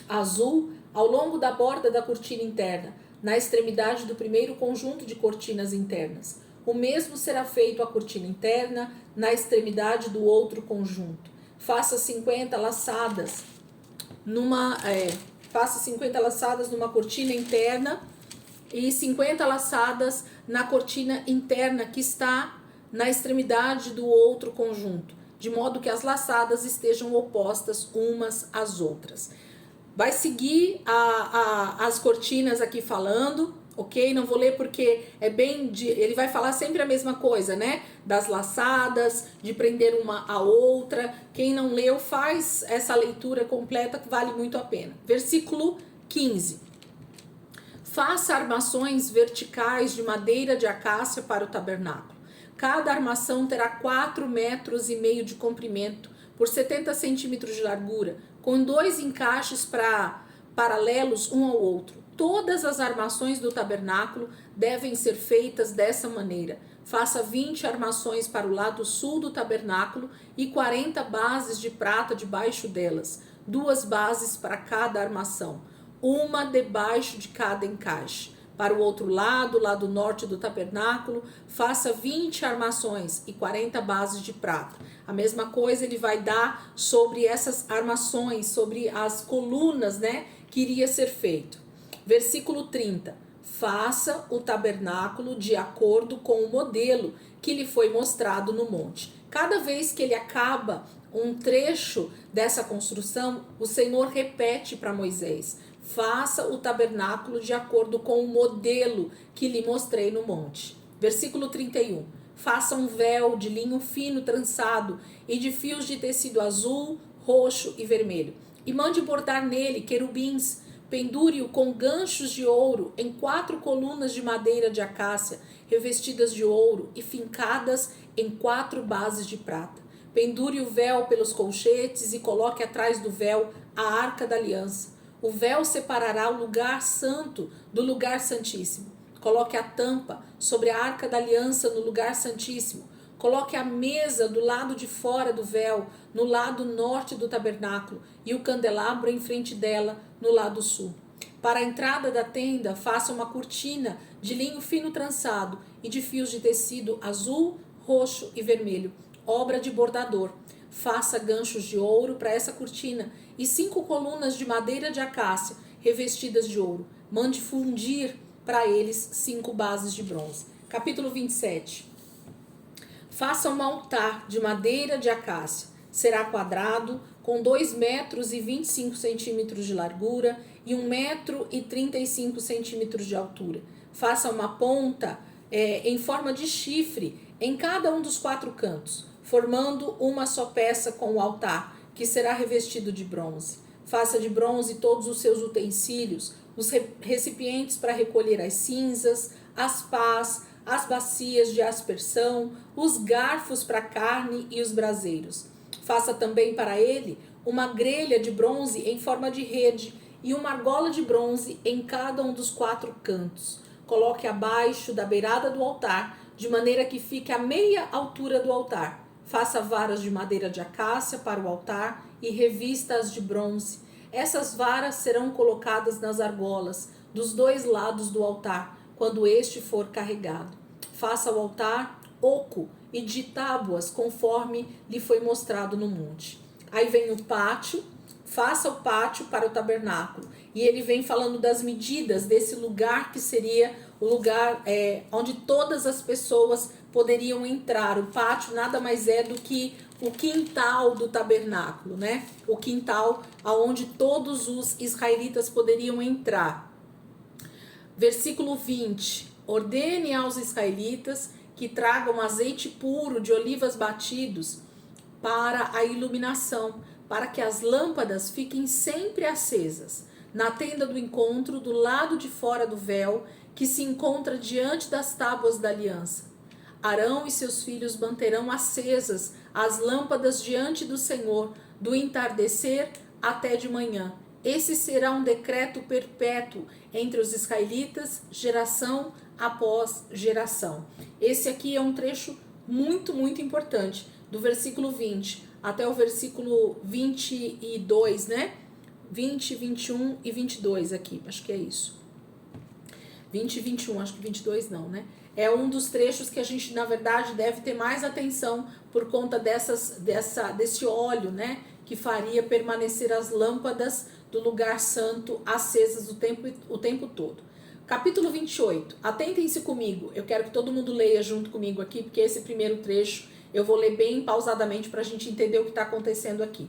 azul ao longo da borda da cortina interna, na extremidade do primeiro conjunto de cortinas internas. O mesmo será feito à cortina interna, na extremidade do outro conjunto. Faça 50 laçadas numa cortina interna e 50 laçadas na cortina interna que está na extremidade do outro conjunto, de modo que as laçadas estejam opostas umas às outras. Vai seguir as cortinas aqui falando, ok? Não vou ler porque ele vai falar sempre a mesma coisa, né? Das laçadas, de prender uma à outra. Quem não leu, faz essa leitura completa que vale muito a pena. Versículo 15. Faça armações verticais de madeira de acácia para o tabernáculo. Cada armação terá 4,5 metros de comprimento por 70 centímetros de largura, com 2 encaixes paralelos um ao outro. Todas as armações do tabernáculo devem ser feitas dessa maneira. Faça 20 armações para o lado sul do tabernáculo e 40 bases de prata debaixo delas, 2 bases para cada armação, uma debaixo de cada encaixe. Para o outro lado norte do tabernáculo, faça 20 armações e 40 bases de prata. A mesma coisa ele vai dar sobre essas armações, sobre as colunas, né, que iria ser feito. Versículo 30. Faça o tabernáculo de acordo com o modelo que lhe foi mostrado no monte. Cada vez que ele acaba um trecho dessa construção, o Senhor repete para Moisés: faça o tabernáculo de acordo com o modelo que lhe mostrei no monte. Versículo 31. Faça um véu de linho fino trançado e de fios de tecido azul, roxo e vermelho. E mande bordar nele querubins. Pendure-o com ganchos de ouro em 4 colunas de madeira de acácia, revestidas de ouro e fincadas em 4 bases de prata. Pendure o véu pelos colchetes e coloque atrás do véu a arca da aliança. O véu separará o lugar santo do lugar santíssimo. Coloque a tampa sobre a arca da aliança no lugar santíssimo. Coloque a mesa do lado de fora do véu, no lado norte do tabernáculo, e o candelabro em frente dela, no lado sul. Para a entrada da tenda, faça uma cortina de linho fino trançado e de fios de tecido azul, roxo e vermelho, obra de bordador. Faça ganchos de ouro para essa cortina e 5 colunas de madeira de acácia revestidas de ouro. Mande fundir para eles 5 bases de bronze. Capítulo 27. Faça um altar de madeira de acácia. Será quadrado, com 2 metros e 25 centímetros de largura e 1 metro e 35 centímetros de altura. Faça uma ponta em forma de chifre em cada um dos 4 cantos, formando uma só peça com o altar, que será revestido de bronze. Faça de bronze todos os seus utensílios, os recipientes para recolher as cinzas, as pás, as bacias de aspersão, os garfos para carne e os braseiros. Faça também para ele uma grelha de bronze em forma de rede e uma argola de bronze em cada um dos 4 cantos. Coloque abaixo da beirada do altar, de maneira que fique à meia altura do altar. Faça varas de madeira de acácia para o altar e revista-as de bronze. Essas varas serão colocadas nas argolas dos 2 lados do altar, quando este for carregado. Faça o altar oco e de tábuas, conforme lhe foi mostrado no monte. Aí vem o pátio faça o pátio para o tabernáculo. E ele vem falando das medidas desse lugar que seria o lugar onde todas as pessoas poderiam entrar. O pátio nada mais é do que o quintal do tabernáculo, né? O quintal aonde todos os israelitas poderiam entrar. Versículo 20. Ordene aos israelitas que tragam azeite puro de olivas batidos para a iluminação, para que as lâmpadas fiquem sempre acesas, na tenda do encontro, do lado de fora do véu, que se encontra diante das tábuas da aliança. Arão e seus filhos manterão acesas as lâmpadas diante do Senhor, do entardecer até de manhã. Esse será um decreto perpétuo entre os israelitas, geração após geração. Esse aqui é um trecho muito, muito importante, do versículo 20 até o versículo 22, né? 20, 21 e 22 aqui, acho que é isso. 20 e 21, acho que 22 não, né? É um dos trechos que a gente, na verdade, deve ter mais atenção por conta desse óleo, né? Que faria permanecer as lâmpadas do lugar santo acesas o tempo todo. Capítulo 28. Atentem-se comigo. Eu quero que todo mundo leia junto comigo aqui, porque esse primeiro trecho eu vou ler bem pausadamente para a gente entender o que está acontecendo aqui.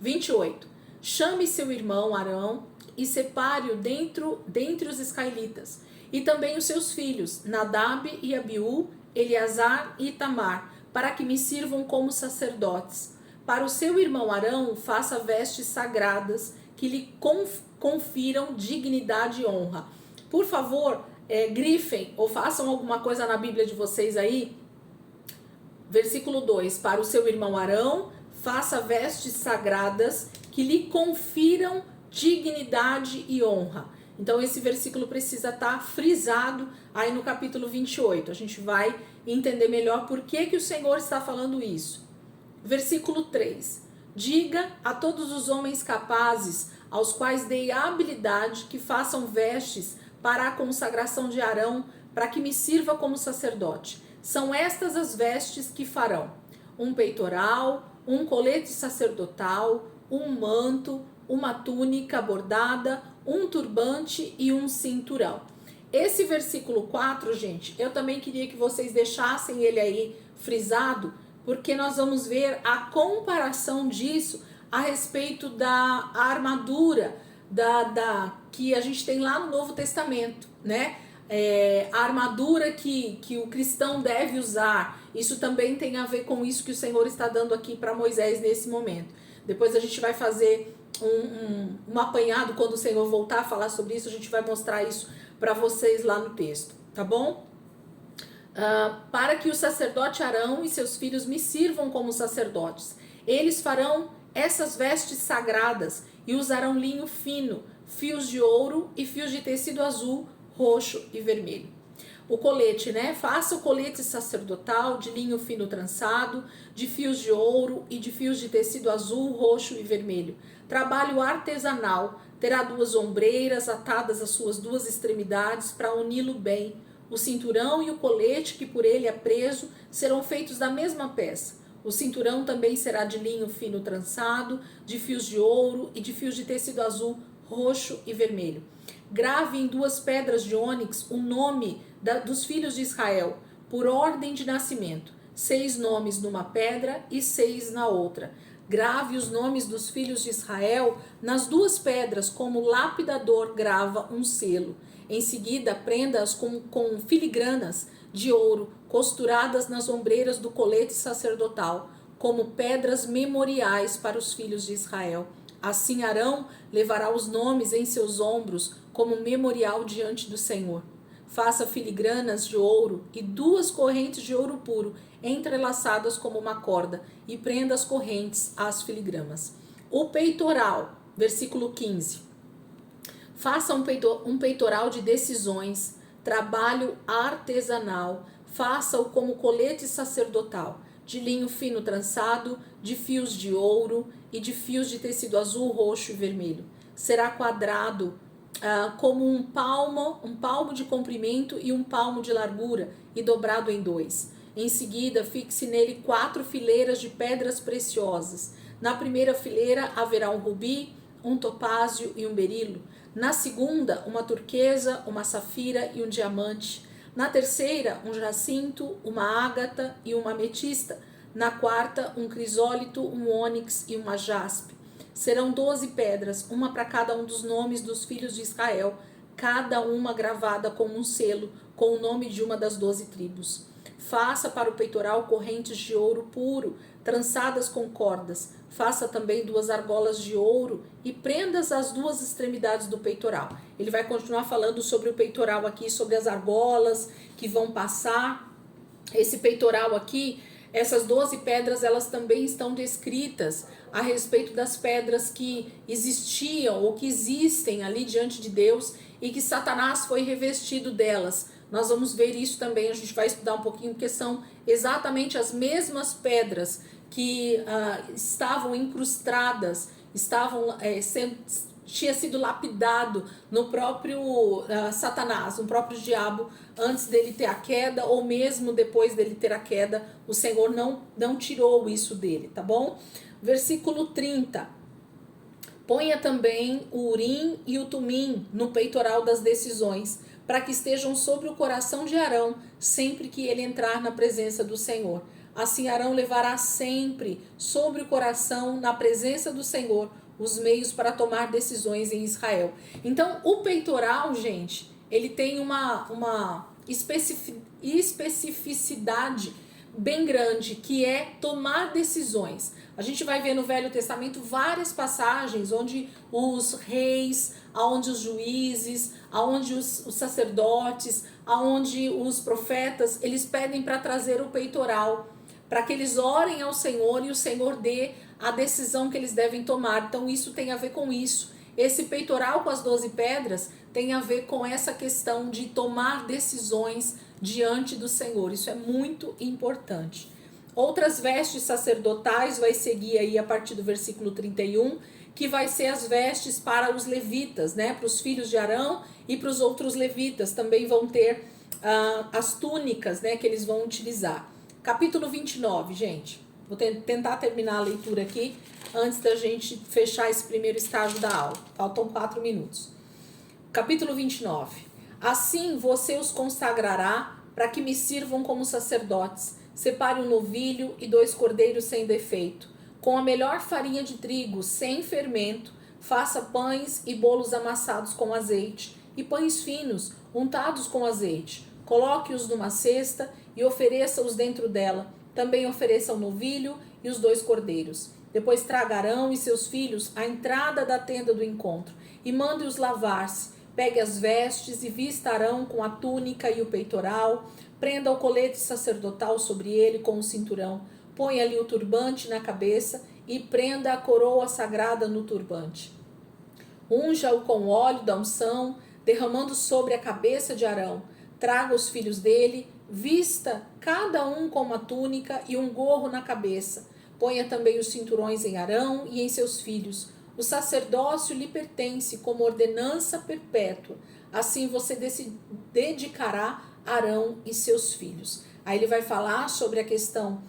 28. Chame seu irmão Arão e separe-o dentre os israelitas, e também os seus filhos, Nadab e Abiú, Eleazar e Itamar, para que me sirvam como sacerdotes. Para o seu irmão Arão, faça vestes sagradas que lhe confiram dignidade e honra. Por favor, grifem ou façam alguma coisa na Bíblia de vocês aí. Versículo 2. Para o seu irmão Arão, faça vestes sagradas que lhe confiram dignidade e honra. Então esse versículo precisa estar frisado aí no capítulo 28. A gente vai entender melhor por que o Senhor está falando isso. Versículo 3. Diga a todos os homens capazes, aos quais dei a habilidade, que façam vestes para a consagração de Arão, para que me sirva como sacerdote. São estas as vestes que farão: um peitoral, um colete sacerdotal, um manto, uma túnica bordada, um turbante e um cinturão. Esse versículo 4, gente, eu também queria que vocês deixassem ele aí frisado, porque nós vamos ver a comparação disso a respeito da armadura que a gente tem lá no Novo Testamento, né? A armadura que o cristão deve usar. Isso também tem a ver com isso que o Senhor está dando aqui para Moisés nesse momento. Depois a gente vai fazer um apanhado, quando o Senhor voltar a falar sobre isso, a gente vai mostrar isso para vocês lá no texto, tá bom? Para que o sacerdote Arão e seus filhos me sirvam como sacerdotes. Eles farão essas vestes sagradas e usarão linho fino, fios de ouro e fios de tecido azul, roxo e vermelho. O colete, né? Faça o colete sacerdotal de linho fino trançado, de fios de ouro e de fios de tecido azul, roxo e vermelho. Trabalho artesanal, terá 2 ombreiras atadas às suas 2 extremidades para uni-lo bem. O cinturão e o colete que por ele é preso serão feitos da mesma peça. O cinturão também será de linho fino trançado, de fios de ouro e de fios de tecido azul, roxo e vermelho. Grave em 2 pedras de ônix o nome dos filhos de Israel, por ordem de nascimento. 6 nomes numa pedra e 6 na outra. Grave os nomes dos filhos de Israel nas 2 pedras, como o lapidador grava um selo. Em seguida, prenda-as com filigranas de ouro, costuradas nas ombreiras do colete sacerdotal, como pedras memoriais para os filhos de Israel. Assim Arão levará os nomes em seus ombros como memorial diante do Senhor. Faça filigranas de ouro e 2 correntes de ouro puro, entrelaçadas como uma corda, e prenda as correntes às filigranas. O peitoral, versículo 15. Faça um peitoral de decisões, trabalho artesanal, faça-o como colete sacerdotal, de linho fino trançado, de fios de ouro e de fios de tecido azul, roxo e vermelho. Será quadrado como um palmo de comprimento e um palmo de largura, e dobrado em 2. Em seguida, fixe nele 4 fileiras de pedras preciosas. Na primeira fileira haverá um rubi, um topázio e um berilo. Na segunda, uma turquesa, uma safira e um diamante. Na terceira, um jacinto, uma ágata e uma ametista. Na quarta, um crisólito, um ônix e uma jaspe. Serão 12 pedras, uma para cada um dos nomes dos filhos de Israel, cada uma gravada com um selo, com o nome de uma das 12 tribos. Faça para o peitoral correntes de ouro puro, trançadas com cordas. Faça também 2 argolas de ouro e prenda-as às 2 extremidades do peitoral. Ele vai continuar falando sobre o peitoral aqui, sobre as argolas que vão passar. Esse peitoral aqui, essas 12 pedras, elas também estão descritas a respeito das pedras que existiam ou que existem ali diante de Deus e que Satanás foi revestido delas. Nós vamos ver isso também, a gente vai estudar um pouquinho, porque são exatamente as mesmas pedras que estavam incrustadas, tinha sido lapidado no próprio Satanás, no próprio diabo, antes dele ter a queda, ou mesmo depois dele ter a queda, o Senhor não tirou isso dele, tá bom? Versículo 30. Ponha também o Urim e o Tumim no peitoral das decisões, para que estejam sobre o coração de Arão, sempre que ele entrar na presença do Senhor. Assim Arão levará sempre sobre o coração, na presença do Senhor, os meios para tomar decisões em Israel. Então, o peitoral, gente, ele tem uma especificidade bem grande, que é tomar decisões. A gente vai ver no Velho Testamento várias passagens onde os reis, onde os juízes, onde os sacerdotes, onde os profetas, eles pedem para trazer o peitoral, para que eles orem ao Senhor e o Senhor dê a decisão que eles devem tomar. Então isso tem a ver com isso. Esse peitoral com as 12 pedras tem a ver com essa questão de tomar decisões diante do Senhor. Isso é muito importante. Outras vestes sacerdotais vai seguir aí a partir do versículo 31, que vai ser as vestes para os levitas, né? Para os filhos de Arão e para os outros levitas também vão ter as túnicas, né? Que eles vão utilizar. Capítulo 29, gente. Vou tentar terminar a leitura aqui antes da gente fechar esse primeiro estágio da aula. Faltam 4 minutos. Capítulo 29. Assim você os consagrará para que me sirvam como sacerdotes. Separe um novilho e 2 cordeiros sem defeito. Com a melhor farinha de trigo, sem fermento, faça pães e bolos amassados com azeite, e pães finos, untados com azeite. Coloque-os numa cesta e ofereça-os dentro dela. Também ofereça o novilho e os 2 cordeiros. Depois traga Arão e seus filhos à entrada da tenda do encontro e mande-os lavar-se. Pegue as vestes e vista Arão com a túnica e o peitoral. Prenda o colete sacerdotal sobre ele com o cinturão. Ponha-lhe o turbante na cabeça e prenda a coroa sagrada no turbante. Unja-o com óleo da unção, derramando sobre a cabeça de Arão. Traga os filhos dele, vista cada um com uma túnica e um gorro na cabeça. Ponha também os cinturões em Arão e em seus filhos. O sacerdócio lhe pertence como ordenança perpétua. Assim você dedicará Arão e seus filhos. Aí ele vai falar sobre a questão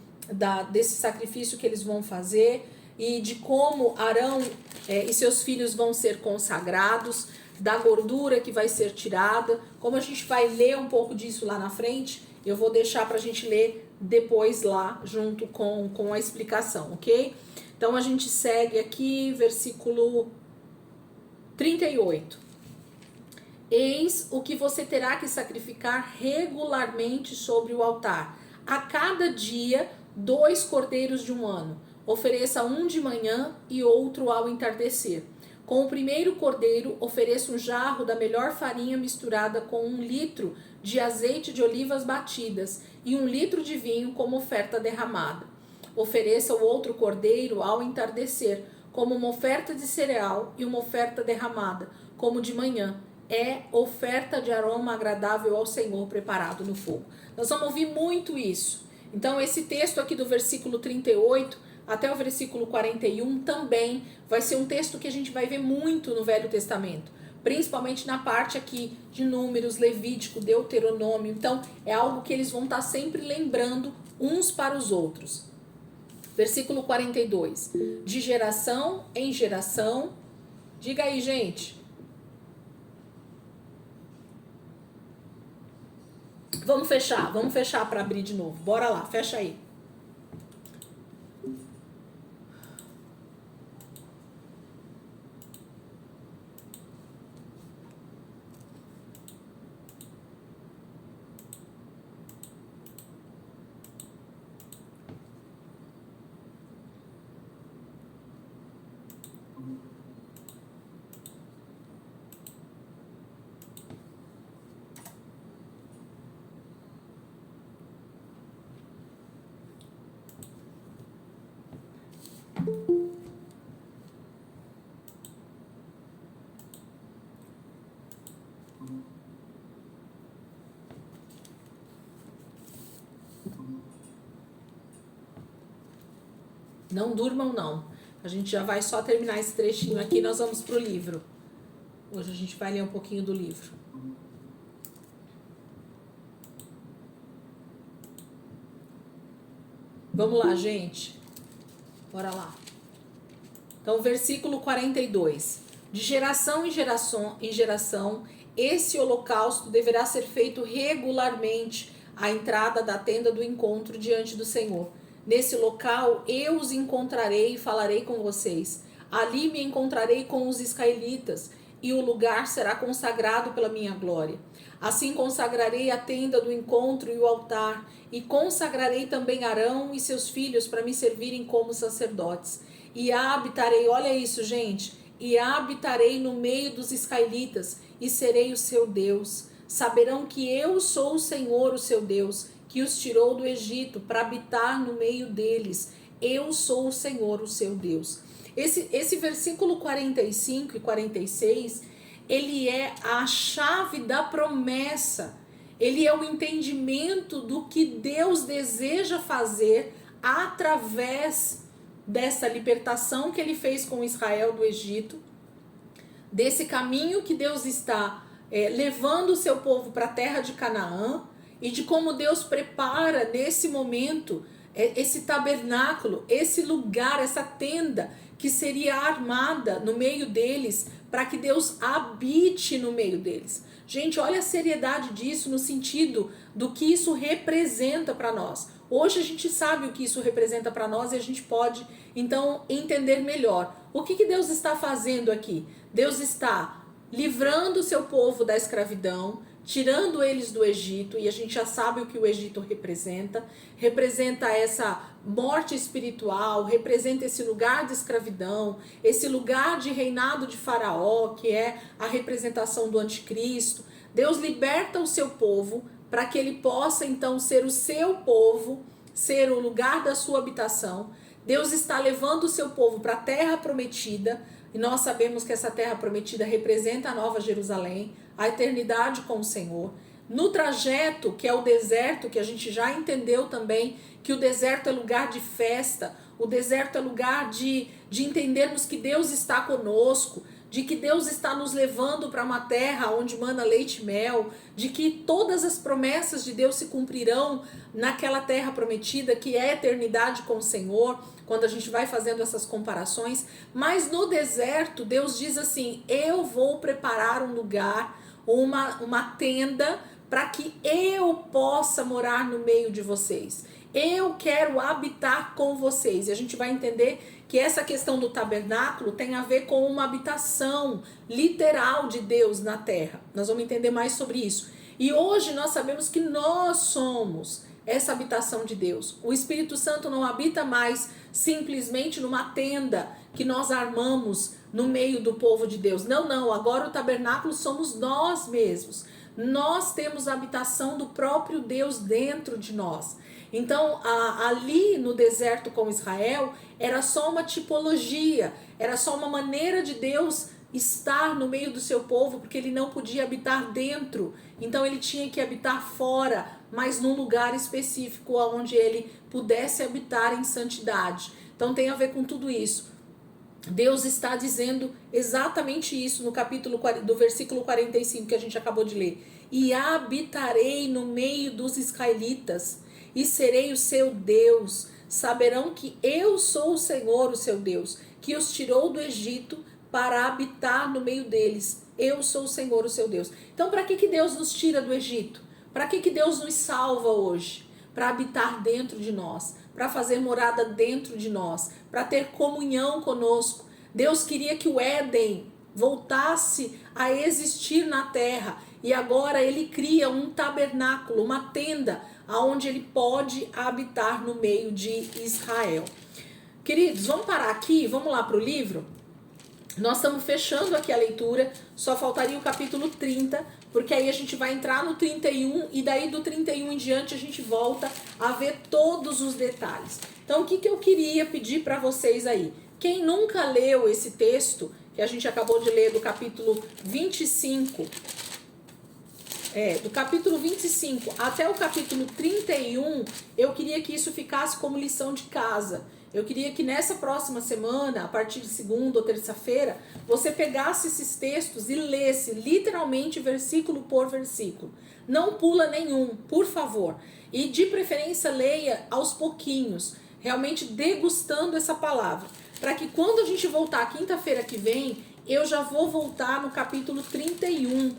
desse sacrifício que eles vão fazer e de como Arão e seus filhos vão ser consagrados, da gordura que vai ser tirada. Como a gente vai ler um pouco disso lá na frente, eu vou deixar para a gente ler depois lá, junto com a explicação, ok? Então a gente segue aqui, versículo 38. Eis o que você terá que sacrificar regularmente sobre o altar. A cada dia, 2 cordeiros de um ano. Ofereça um de manhã e outro ao entardecer. Com o primeiro cordeiro, ofereça um jarro da melhor farinha misturada com 1 litro de azeite de olivas batidas e 1 litro de vinho como oferta derramada. Ofereça o outro cordeiro ao entardecer, como uma oferta de cereal e uma oferta derramada, como de manhã. É oferta de aroma agradável ao Senhor preparado no fogo. Nós vamos ouvir muito isso. Então, esse texto aqui do versículo 38 até o versículo 41 também vai ser um texto que a gente vai ver muito no Velho Testamento, principalmente na parte aqui de Números, Levítico, Deuteronômio. Então, é algo que eles vão estar sempre lembrando uns para os outros. Versículo 42. De geração em geração, Diga aí, gente. Vamos fechar para abrir de novo. Bora lá, fecha aí. Não durmam, não. A gente já vai só terminar esse trechinho aqui, nós vamos pro livro. Hoje a gente vai ler um pouquinho do livro. Vamos lá, gente. Bora lá. Então, versículo 42. De geração em geração, esse holocausto deverá ser feito regularmente à entrada da tenda do encontro diante do Senhor. Nesse local eu os encontrarei e falarei com vocês. Ali me encontrarei com os israelitas, e o lugar será consagrado pela minha glória. Assim consagrarei a tenda do encontro e o altar, e consagrarei também Arão e seus filhos para me servirem como sacerdotes. E habitarei, olha isso, gente, e habitarei no meio dos israelitas, e serei o seu Deus. Saberão que eu sou o Senhor, o seu Deus, que os tirou do Egito para habitar no meio deles. Eu sou o Senhor, o seu Deus. Esse versículo 45 e 46, ele é a chave da promessa. Ele é o entendimento do que Deus deseja fazer através dessa libertação que ele fez com Israel do Egito, desse caminho que Deus está levando o seu povo para a terra de Canaã, e de como Deus prepara nesse momento esse tabernáculo, esse lugar, essa tenda que seria armada no meio deles, para que Deus habite no meio deles. Gente, olha a seriedade disso no sentido do que isso representa para nós. Hoje a gente sabe o que isso representa para nós e a gente pode, então, entender melhor. O que Deus está fazendo aqui? Deus está livrando o seu povo da escravidão, tirando eles do Egito, e a gente já sabe o que o Egito representa. Representa essa morte espiritual, representa esse lugar de escravidão, esse lugar de reinado de Faraó, que é a representação do anticristo. Deus liberta o seu povo para que ele possa então ser o seu povo, ser o lugar da sua habitação. Deus está levando o seu povo para a terra prometida, e nós sabemos que essa terra prometida representa a Nova Jerusalém, a eternidade com o Senhor. No trajeto, que é o deserto, que a gente já entendeu também, que o deserto é lugar de festa, o deserto é lugar de entendermos que Deus está conosco, de que Deus está nos levando para uma terra onde mana leite e mel, de que todas as promessas de Deus se cumprirão naquela terra prometida, que é a eternidade com o Senhor, quando a gente vai fazendo essas comparações. Mas no deserto, Deus diz assim: eu vou preparar um lugar, uma tenda, para que eu possa morar no meio de vocês. Eu quero habitar com vocês. E a gente vai entender que essa questão do tabernáculo tem a ver com uma habitação literal de Deus na terra. Nós vamos entender mais sobre isso. E hoje nós sabemos que nós somos essa habitação de Deus. O Espírito Santo não habita mais simplesmente numa tenda que nós armamos no meio do povo de Deus. Não. Agora o tabernáculo somos nós mesmos. Nós temos a habitação do próprio Deus dentro de nós. Então, ali no deserto com Israel, era só uma tipologia, era só uma maneira de Deus estar no meio do seu povo, porque ele não podia habitar dentro. Então, ele tinha que habitar fora, mas num lugar específico, onde ele pudesse habitar em santidade. Então, tem a ver com tudo isso. Deus está dizendo exatamente isso no capítulo do versículo 45 que a gente acabou de ler. E habitarei no meio dos israelitas, e serei o seu Deus. Saberão que eu sou o Senhor, o seu Deus, que os tirou do Egito para habitar no meio deles. Eu sou o Senhor, o seu Deus. Então, para que Deus nos tira do Egito? Para que Deus nos salva hoje? Para habitar dentro de nós, para fazer morada dentro de nós, para ter comunhão conosco. Deus queria que o Éden voltasse a existir na terra, e agora ele cria um tabernáculo, uma tenda, onde ele pode habitar no meio de Israel. Queridos, vamos parar aqui, vamos lá para o livro. Nós estamos fechando aqui a leitura, só faltaria o capítulo 30, porque aí a gente vai entrar no 31 e daí do 31 em diante a gente volta a ver todos os detalhes. Então, o que eu queria pedir para vocês aí? Quem nunca leu esse texto, que a gente acabou de ler do capítulo 25, do capítulo 25 até o capítulo 31, eu queria que isso ficasse como lição de casa. Eu queria que nessa próxima semana, a partir de segunda ou terça-feira, você pegasse esses textos e lesse literalmente versículo por versículo. Não pula nenhum, por favor. E de preferência leia aos pouquinhos, realmente degustando essa palavra. Para que quando a gente voltar quinta-feira que vem, eu já vou voltar no capítulo 31.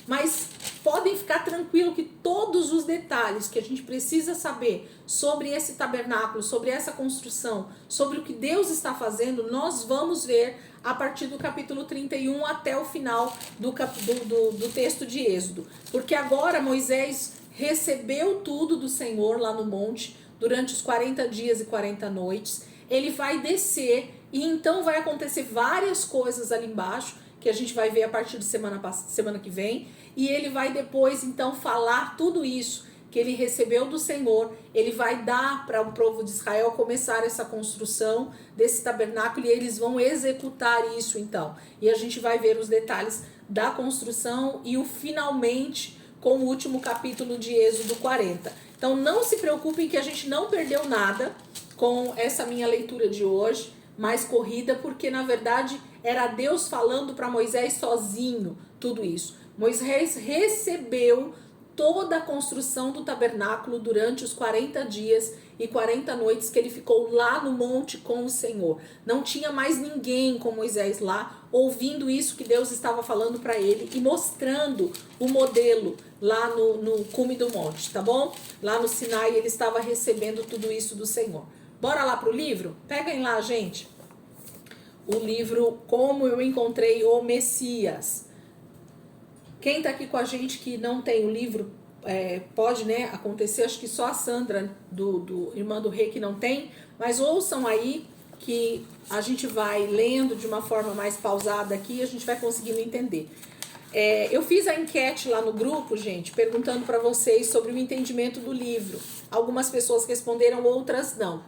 Mas podem ficar tranquilo que todos os detalhes que a gente precisa saber sobre esse tabernáculo, sobre essa construção, sobre o que Deus está fazendo, nós vamos ver a partir do capítulo 31 até o final do texto de Êxodo. Porque agora Moisés recebeu tudo do Senhor lá no monte durante os 40 dias e 40 noites. Ele vai descer e então vai acontecer várias coisas ali embaixo, que a gente vai ver a partir de semana que vem, e ele vai depois então falar tudo isso que ele recebeu do Senhor. Ele vai dar para o povo de Israel começar essa construção desse tabernáculo, e eles vão executar isso então, e a gente vai ver os detalhes da construção e o finalmente com o último capítulo de Êxodo 40. Então não se preocupem que a gente não perdeu nada com essa minha leitura de hoje, mais corrida, porque na verdade era Deus falando para Moisés sozinho tudo isso. Moisés recebeu toda a construção do tabernáculo durante os 40 dias e 40 noites que ele ficou lá no monte com o Senhor. Não tinha mais ninguém com Moisés lá, ouvindo isso que Deus estava falando para ele e mostrando o modelo lá no cume do monte, tá bom? Lá no Sinai ele estava recebendo tudo isso do Senhor. Bora lá pro livro? Peguem lá, gente. O livro Como Eu Encontrei o Messias. Quem tá aqui com a gente que não tem o livro, pode, né, acontecer, acho que só a Sandra, do Irmã do Rei, que não tem, mas ouçam aí que a gente vai lendo de uma forma mais pausada aqui e a gente vai conseguindo entender. Eu fiz a enquete lá no grupo, gente, perguntando para vocês sobre o entendimento do livro. Algumas pessoas responderam, outras não.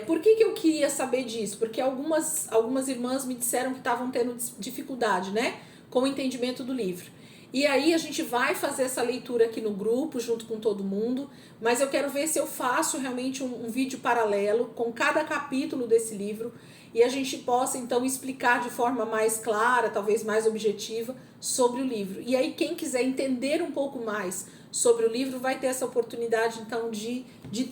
Por que eu queria saber disso? Porque algumas irmãs me disseram que estavam tendo dificuldade, né, com o entendimento do livro. E aí a gente vai fazer essa leitura aqui no grupo, junto com todo mundo, mas eu quero ver se eu faço realmente um vídeo paralelo com cada capítulo desse livro, e a gente possa então explicar de forma mais clara, talvez mais objetiva, sobre o livro. E aí quem quiser entender um pouco mais sobre o livro vai ter essa oportunidade então de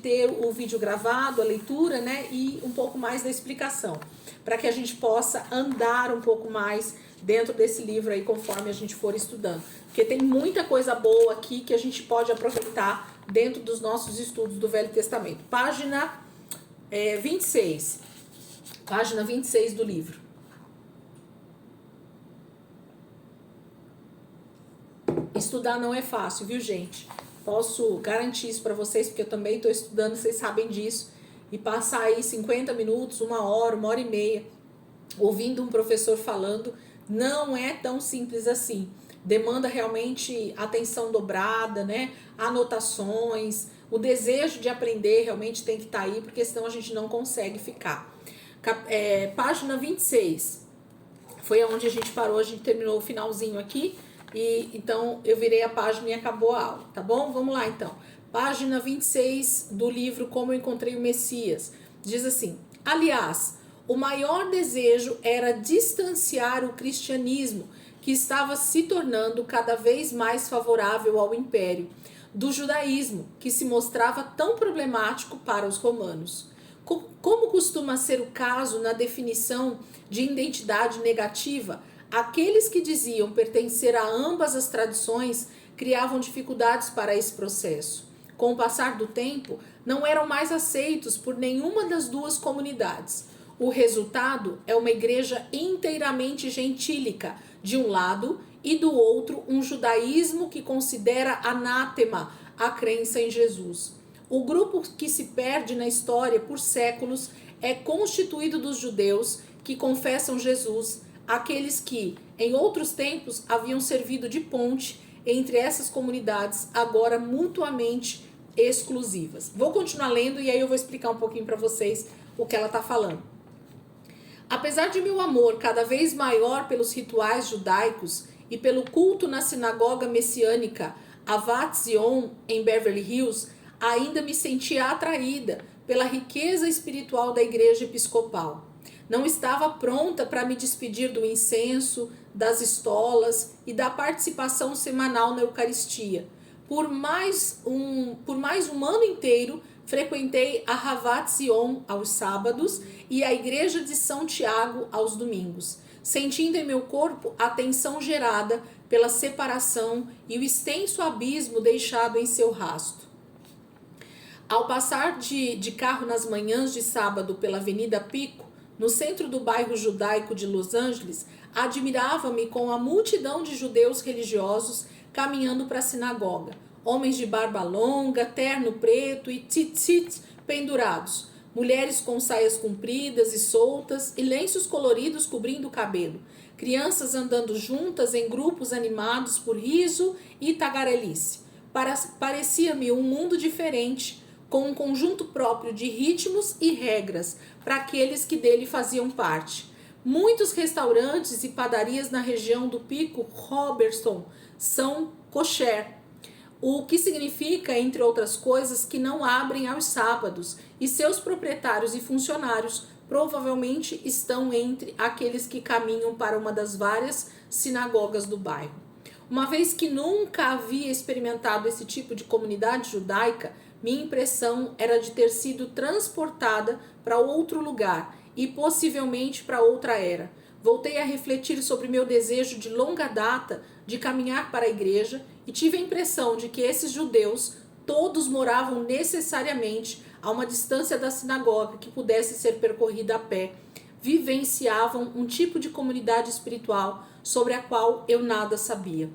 ter o vídeo gravado, a leitura, né, e um pouco mais da explicação, para que a gente possa andar um pouco mais dentro desse livro aí conforme a gente for estudando, porque tem muita coisa boa aqui que a gente pode aproveitar dentro dos nossos estudos do Velho Testamento. Página 26, página 26 do livro. Estudar não é fácil, viu, gente? Posso garantir isso para vocês, porque eu também estou estudando, vocês sabem disso, e passar aí 50 minutos, uma hora e meia, ouvindo um professor falando, não é tão simples assim. Demanda realmente atenção dobrada, né? Anotações, o desejo de aprender realmente tem que estar aí, porque senão a gente não consegue ficar. Página 26, foi onde a gente parou, a gente terminou o finalzinho aqui, e então eu virei a página e acabou a aula, tá bom? Vamos lá então. Página 26 do livro Como Eu Encontrei o Messias. Diz assim: aliás, o maior desejo era distanciar o cristianismo, que estava se tornando cada vez mais favorável ao império, do judaísmo, que se mostrava tão problemático para os romanos. como costuma ser o caso na definição de identidade negativa, aqueles que diziam pertencer a ambas as tradições criavam dificuldades para esse processo. Com o passar do tempo, não eram mais aceitos por nenhuma das duas comunidades. O resultado é uma igreja inteiramente gentílica, de um lado, e do outro, um judaísmo que considera anátema a crença em Jesus. O grupo que se perde na história por séculos é constituído dos judeus que confessam Jesus, aqueles que, em outros tempos, haviam servido de ponte entre essas comunidades, agora mutuamente exclusivas. Vou continuar lendo e aí eu vou explicar um pouquinho para vocês o que ela está falando. Apesar de meu amor cada vez maior pelos rituais judaicos e pelo culto na sinagoga messiânica Avat Zion, em Beverly Hills, ainda me sentia atraída pela riqueza espiritual da igreja episcopal. Não estava pronta para me despedir do incenso, das estolas e da participação semanal na Eucaristia. Por mais um ano inteiro, frequentei a Havat Zion aos sábados e a igreja de São Tiago aos domingos, sentindo em meu corpo a tensão gerada pela separação e o extenso abismo deixado em seu rasto. Ao passar de carro nas manhãs de sábado pela Avenida Pico, no centro do bairro judaico de Los Angeles, admirava-me com a multidão de judeus religiosos caminhando para a sinagoga, homens de barba longa, terno preto e tzitzit pendurados, mulheres com saias compridas e soltas e lenços coloridos cobrindo o cabelo, crianças andando juntas em grupos animados por riso e tagarelice. Parecia-me um mundo diferente, com um conjunto próprio de ritmos e regras para aqueles que dele faziam parte. Muitos restaurantes e padarias na região do Pico Robertson são kosher, o que significa, entre outras coisas, que não abrem aos sábados, e seus proprietários e funcionários provavelmente estão entre aqueles que caminham para uma das várias sinagogas do bairro. Uma vez que nunca havia experimentado esse tipo de comunidade judaica, minha impressão era de ter sido transportada para outro lugar e possivelmente para outra era. Voltei a refletir sobre meu desejo de longa data de caminhar para a igreja e tive a impressão de que esses judeus todos moravam necessariamente a uma distância da sinagoga que pudesse ser percorrida a pé. Vivenciavam um tipo de comunidade espiritual sobre a qual eu nada sabia.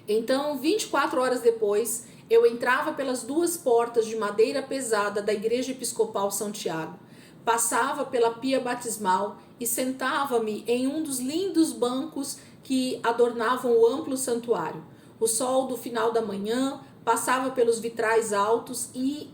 Então, 24 horas depois, eu entrava pelas duas portas de madeira pesada da Igreja Episcopal São Tiago, passava pela pia batismal e sentava-me em um dos lindos bancos que adornavam o amplo santuário. O sol do final da manhã passava pelos vitrais altos e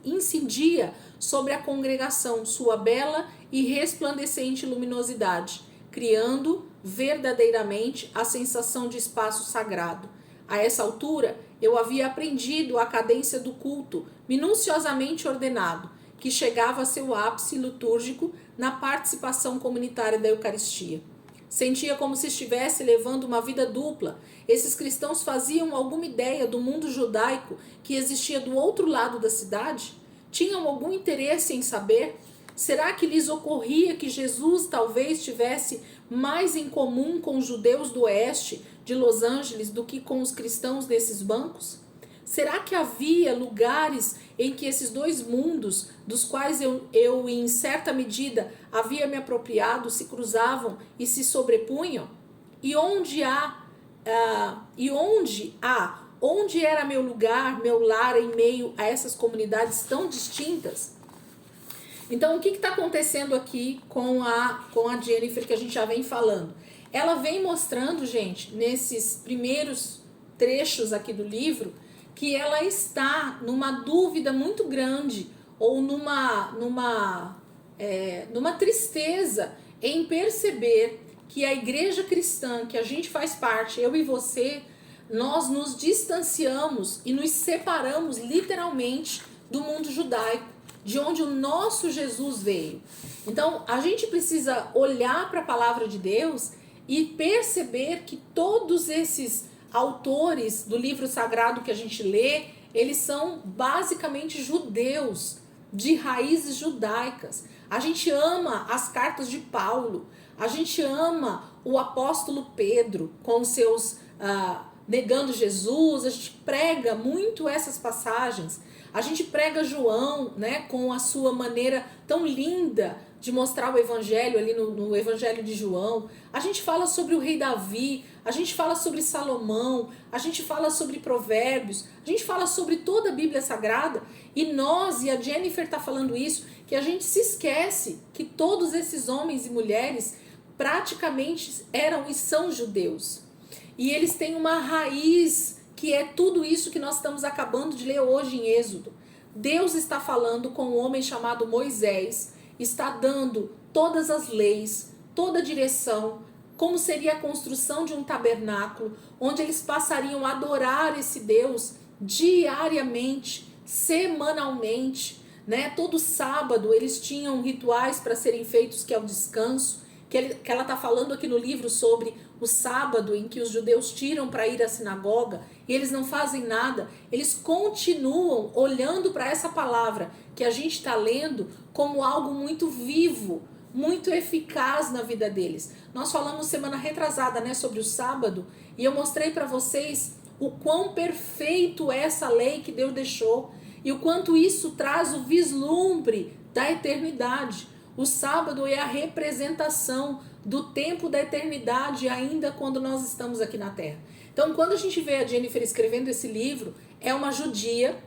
incidia sobre a congregação sua bela e resplandecente luminosidade, criando verdadeiramente a sensação de espaço sagrado. A essa altura, eu havia aprendido a cadência do culto, minuciosamente ordenado, que chegava a seu ápice litúrgico na participação comunitária da Eucaristia. Sentia como se estivesse levando uma vida dupla. Esses cristãos faziam alguma ideia do mundo judaico que existia do outro lado da cidade? Tinham algum interesse em saber? Será que lhes ocorria que Jesus talvez tivesse mais em comum com os judeus do oeste de Los Angeles do que com os cristãos desses bancos? Será que havia lugares em que esses dois mundos, dos quais eu em certa medida havia me apropriado, se cruzavam e se sobrepunham? Onde era meu lugar, meu lar em meio a essas comunidades tão distintas? Então, o que está acontecendo aqui com a Jennifer, que a gente já vem falando? Ela vem mostrando, gente, nesses primeiros trechos aqui do livro, que ela está numa dúvida muito grande ou numa tristeza em perceber que a igreja cristã, que a gente faz parte, eu e você, nós nos distanciamos e nos separamos literalmente do mundo judaico, de onde o nosso Jesus veio. Então, a gente precisa olhar para a palavra de Deus e perceber que todos esses autores do livro sagrado que a gente lê, eles são basicamente judeus, de raízes judaicas. A gente ama as cartas de Paulo, a gente ama o apóstolo Pedro com seus negando Jesus, a gente prega muito essas passagens. A gente prega João, né, com a sua maneira tão linda de mostrar o evangelho ali no evangelho de João. A gente fala sobre o rei Davi, a gente fala sobre Salomão, a gente fala sobre Provérbios, a gente fala sobre toda a Bíblia Sagrada, e nós, e a Jennifer está falando isso, que a gente se esquece que todos esses homens e mulheres praticamente eram e são judeus. E eles têm uma raiz que é tudo isso que nós estamos acabando de ler hoje em Êxodo. Deus está falando com um homem chamado Moisés, está dando todas as leis, toda a direção, como seria a construção de um tabernáculo, onde eles passariam a adorar esse Deus diariamente, semanalmente, né? Todo sábado eles tinham rituais para serem feitos, que é o descanso, que ela está falando aqui no livro sobre o sábado em que os judeus tiram para ir à sinagoga e eles não fazem nada, eles continuam olhando para essa palavra que a gente está lendo como algo muito vivo, muito eficaz na vida deles. Nós falamos semana retrasada, né, sobre o sábado, e eu mostrei para vocês o quão perfeito é essa lei que Deus deixou e o quanto isso traz o vislumbre da eternidade. O sábado é a representação do tempo da eternidade ainda quando nós estamos aqui na Terra. Então, quando a gente vê a Jennifer escrevendo esse livro, é uma judia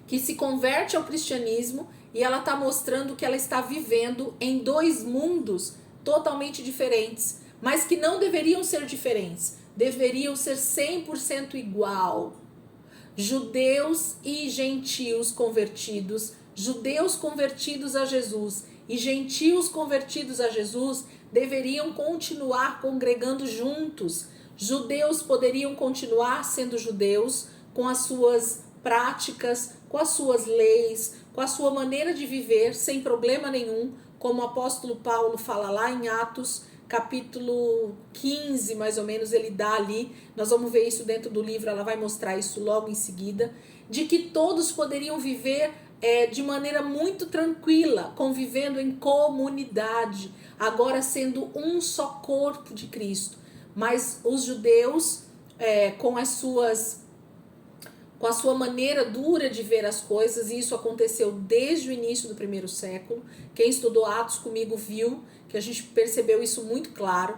que se converte ao cristianismo e ela está mostrando que ela está vivendo em dois mundos totalmente diferentes, mas que não deveriam ser diferentes, deveriam ser 100% igual. Judeus e gentios convertidos, judeus convertidos a Jesus e gentios convertidos a Jesus deveriam continuar congregando juntos. Judeus poderiam continuar sendo judeus com as suas práticas, com as suas leis, com a sua maneira de viver, sem problema nenhum, como o apóstolo Paulo fala lá em Atos, capítulo 15, mais ou menos, ele dá ali, nós vamos ver isso dentro do livro, ela vai mostrar isso logo em seguida, de que todos poderiam viver de maneira muito tranquila, convivendo em comunidade, agora sendo um só corpo de Cristo. Mas os judeus, com a sua maneira dura de ver as coisas, e isso aconteceu desde o início do primeiro século. Quem estudou Atos comigo viu que a gente percebeu isso muito claro.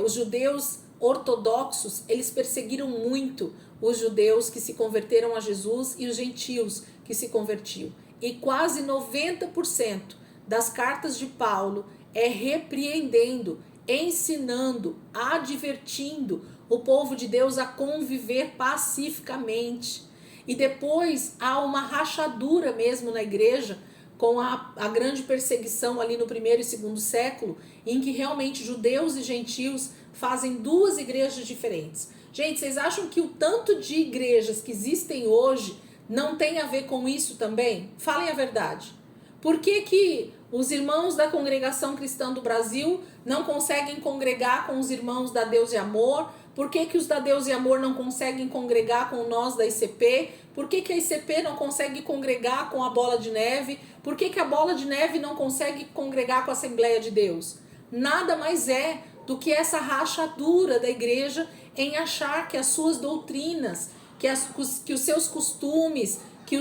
Os judeus ortodoxos, eles perseguiram muito os judeus que se converteram a Jesus e os gentios que se convertiam. E quase 90% das cartas de Paulo é repreendendo, ensinando, advertindo o povo de Deus a conviver pacificamente. E depois há uma rachadura mesmo na igreja, com a grande perseguição ali no primeiro e segundo século, em que realmente judeus e gentios fazem duas igrejas diferentes. Gente, vocês acham que o tanto de igrejas que existem hoje não tem a ver com isso também? Falem a verdade. Por que os irmãos da Congregação Cristã do Brasil não conseguem congregar com os irmãos da Deus e Amor? Por que os da Deus e Amor não conseguem congregar com nós da ICP? Por que a ICP não consegue congregar com a Bola de Neve? Por que a Bola de Neve não consegue congregar com a Assembleia de Deus? Nada mais é do que essa rachadura da igreja em achar que as suas doutrinas, que os seus costumes, que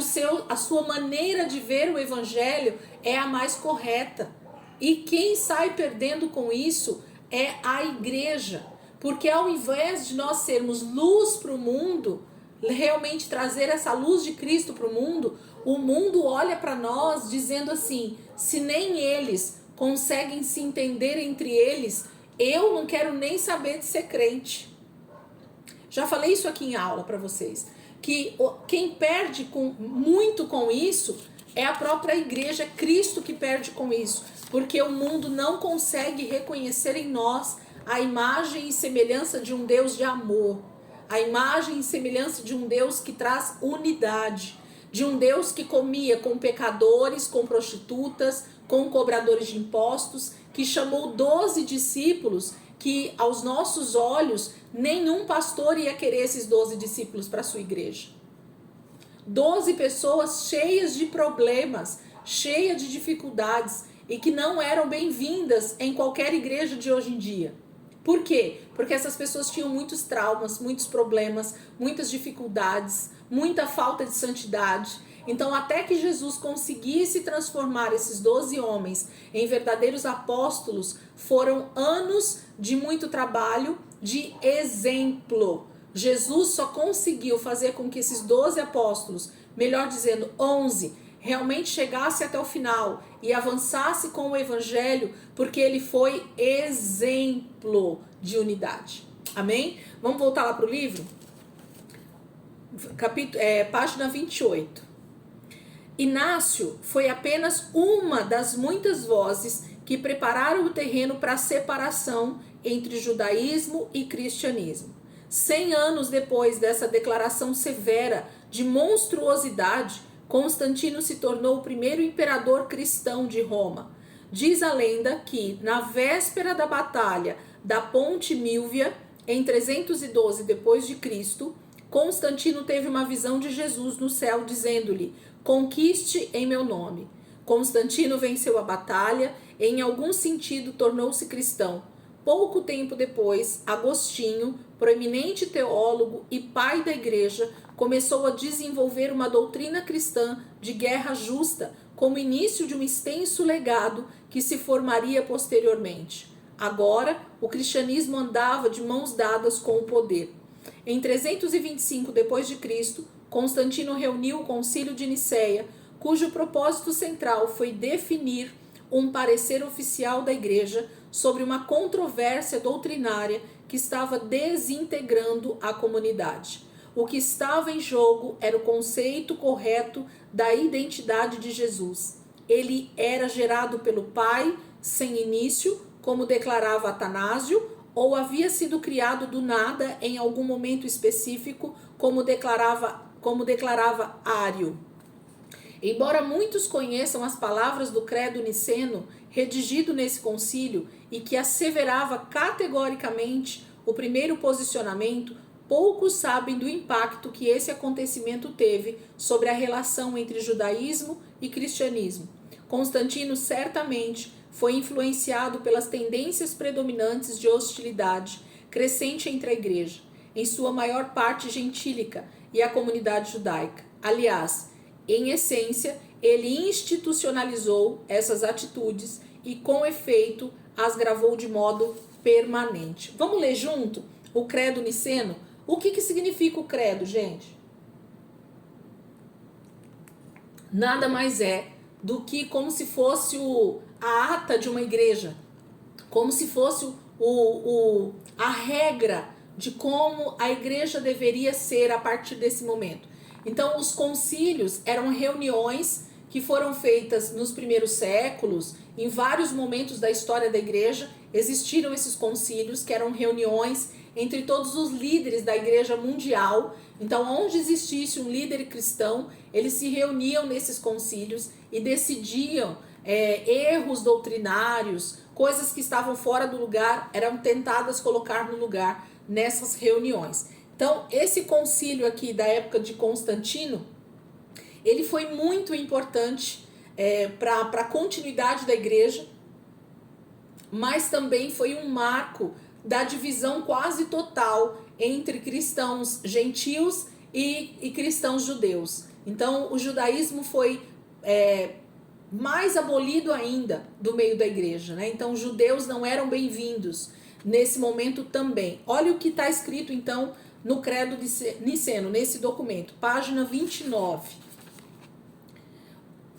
a sua maneira de ver o evangelho é a mais correta. E quem sai perdendo com isso é a igreja. Porque ao invés de nós sermos luz para o mundo, realmente trazer essa luz de Cristo para o mundo olha para nós dizendo assim: se nem eles conseguem se entender entre eles, eu não quero nem saber de ser crente. Já falei isso aqui em aula para vocês, que quem perde muito com isso é a própria igreja, Cristo que perde com isso, porque o mundo não consegue reconhecer em nós a imagem e semelhança de um Deus de amor, a imagem e semelhança de um Deus que traz unidade, de um Deus que comia com pecadores, com prostitutas, com cobradores de impostos, que chamou 12 discípulos, que aos nossos olhos nenhum pastor ia querer esses 12 discípulos para a sua igreja. 12 pessoas cheias de problemas, cheias de dificuldades e que não eram bem-vindas em qualquer igreja de hoje em dia. Por quê? Porque essas pessoas tinham muitos traumas, muitos problemas, muitas dificuldades, muita falta de santidade. Então, até que Jesus conseguisse transformar esses 12 homens em verdadeiros apóstolos, foram anos de muito trabalho, de exemplo. Jesus só conseguiu fazer com que esses 12 apóstolos, melhor dizendo, 11, realmente chegasse até o final e avançasse com o evangelho, porque ele foi exemplo de unidade. Amém? Vamos voltar lá para o livro? Página 28. Inácio foi apenas uma das muitas vozes que prepararam o terreno para a separação entre judaísmo e cristianismo. 100 anos depois dessa declaração severa de monstruosidade, Constantino se tornou o primeiro imperador cristão de Roma. Diz a lenda que, na véspera da batalha da Ponte Milvia, em 312 d.C., Constantino teve uma visão de Jesus no céu, dizendo-lhe: "Conquiste em meu nome." Constantino venceu a batalha e, em algum sentido, tornou-se cristão. Pouco tempo depois, Agostinho, proeminente teólogo e pai da igreja, começou a desenvolver uma doutrina cristã de guerra justa como início de um extenso legado que se formaria posteriormente. Agora, o cristianismo andava de mãos dadas com o poder. Em 325 d.C., Constantino reuniu o Concílio de Nicéia, cujo propósito central foi definir um parecer oficial da igreja sobre uma controvérsia doutrinária que estava desintegrando a comunidade. O que estava em jogo era o conceito correto da identidade de Jesus. Ele era gerado pelo Pai sem início, como declarava Atanásio, ou havia sido criado do nada em algum momento específico, como declarava Ário. Embora muitos conheçam as palavras do credo niceno, redigido nesse concílio, e que asseverava categoricamente o primeiro posicionamento, poucos sabem do impacto que esse acontecimento teve sobre a relação entre judaísmo e cristianismo. Constantino certamente foi influenciado pelas tendências predominantes de hostilidade crescente entre a igreja, em sua maior parte gentílica, e a comunidade judaica. Aliás, em essência, ele institucionalizou essas atitudes e, com efeito, as gravou de modo permanente. Vamos ler junto o credo niceno? O que significa o credo, gente? Nada mais é do que como se fosse a ata de uma igreja, como se fosse a regra de como a igreja deveria ser a partir desse momento. Então, os concílios eram reuniões que foram feitas nos primeiros séculos. Em vários momentos da história da igreja existiram esses concílios, que eram reuniões entre todos os líderes da igreja mundial. Então, onde existisse um líder cristão, eles se reuniam nesses concílios e decidiam erros doutrinários, coisas que estavam fora do lugar, eram tentadas colocar no lugar nessas reuniões. Então, esse concílio aqui da época de Constantino, ele foi muito importante para a continuidade da igreja, mas também foi um marco da divisão quase total entre cristãos gentios e cristãos judeus. Então, o judaísmo foi mais abolido ainda do meio da igreja, né? Então, os judeus não eram bem-vindos nesse momento também. Olha o que está escrito, então, no credo niceno, nesse documento, página 29.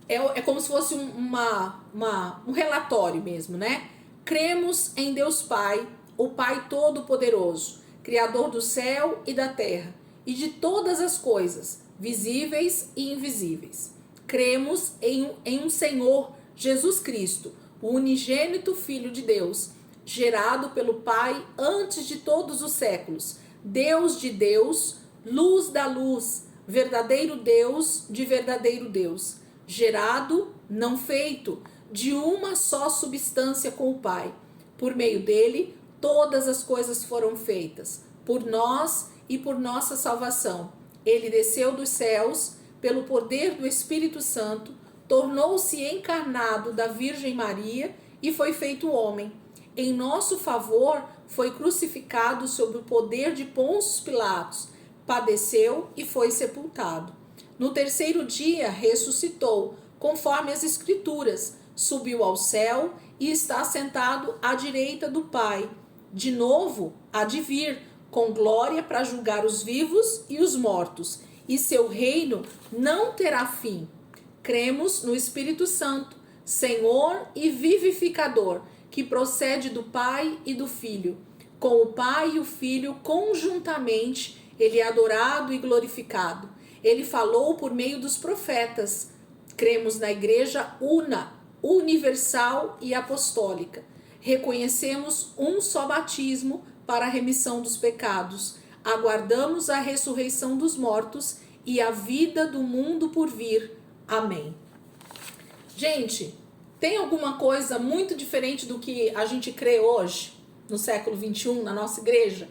É como se fosse um relatório mesmo, né? Cremos em Deus Pai, o Pai Todo-Poderoso, Criador do céu e da terra, e de todas as coisas, visíveis e invisíveis. Cremos em um Senhor, Jesus Cristo, o unigênito Filho de Deus, gerado pelo Pai antes de todos os séculos, Deus de Deus, luz da luz, verdadeiro Deus de verdadeiro Deus, gerado, não feito, de uma só substância com o Pai. Por meio dele, todas as coisas foram feitas, por nós e por nossa salvação. Ele desceu dos céus pelo poder do Espírito Santo, tornou-se encarnado da Virgem Maria e foi feito homem. Em nosso favor, foi crucificado sob o poder de Pôncio Pilatos, padeceu e foi sepultado. No terceiro dia, ressuscitou, conforme as Escrituras, subiu ao céu e está sentado à direita do Pai. De novo, há de vir, com glória para julgar os vivos e os mortos, e seu reino não terá fim. Cremos no Espírito Santo, Senhor e vivificador, que procede do Pai e do Filho. Com o Pai e o Filho, conjuntamente, ele é adorado e glorificado. Ele falou por meio dos profetas. Cremos na Igreja una, universal e apostólica. Reconhecemos um só batismo para a remissão dos pecados. Aguardamos a ressurreição dos mortos e a vida do mundo por vir. Amém. Gente, tem alguma coisa muito diferente do que a gente crê hoje, no século XXI, na nossa igreja?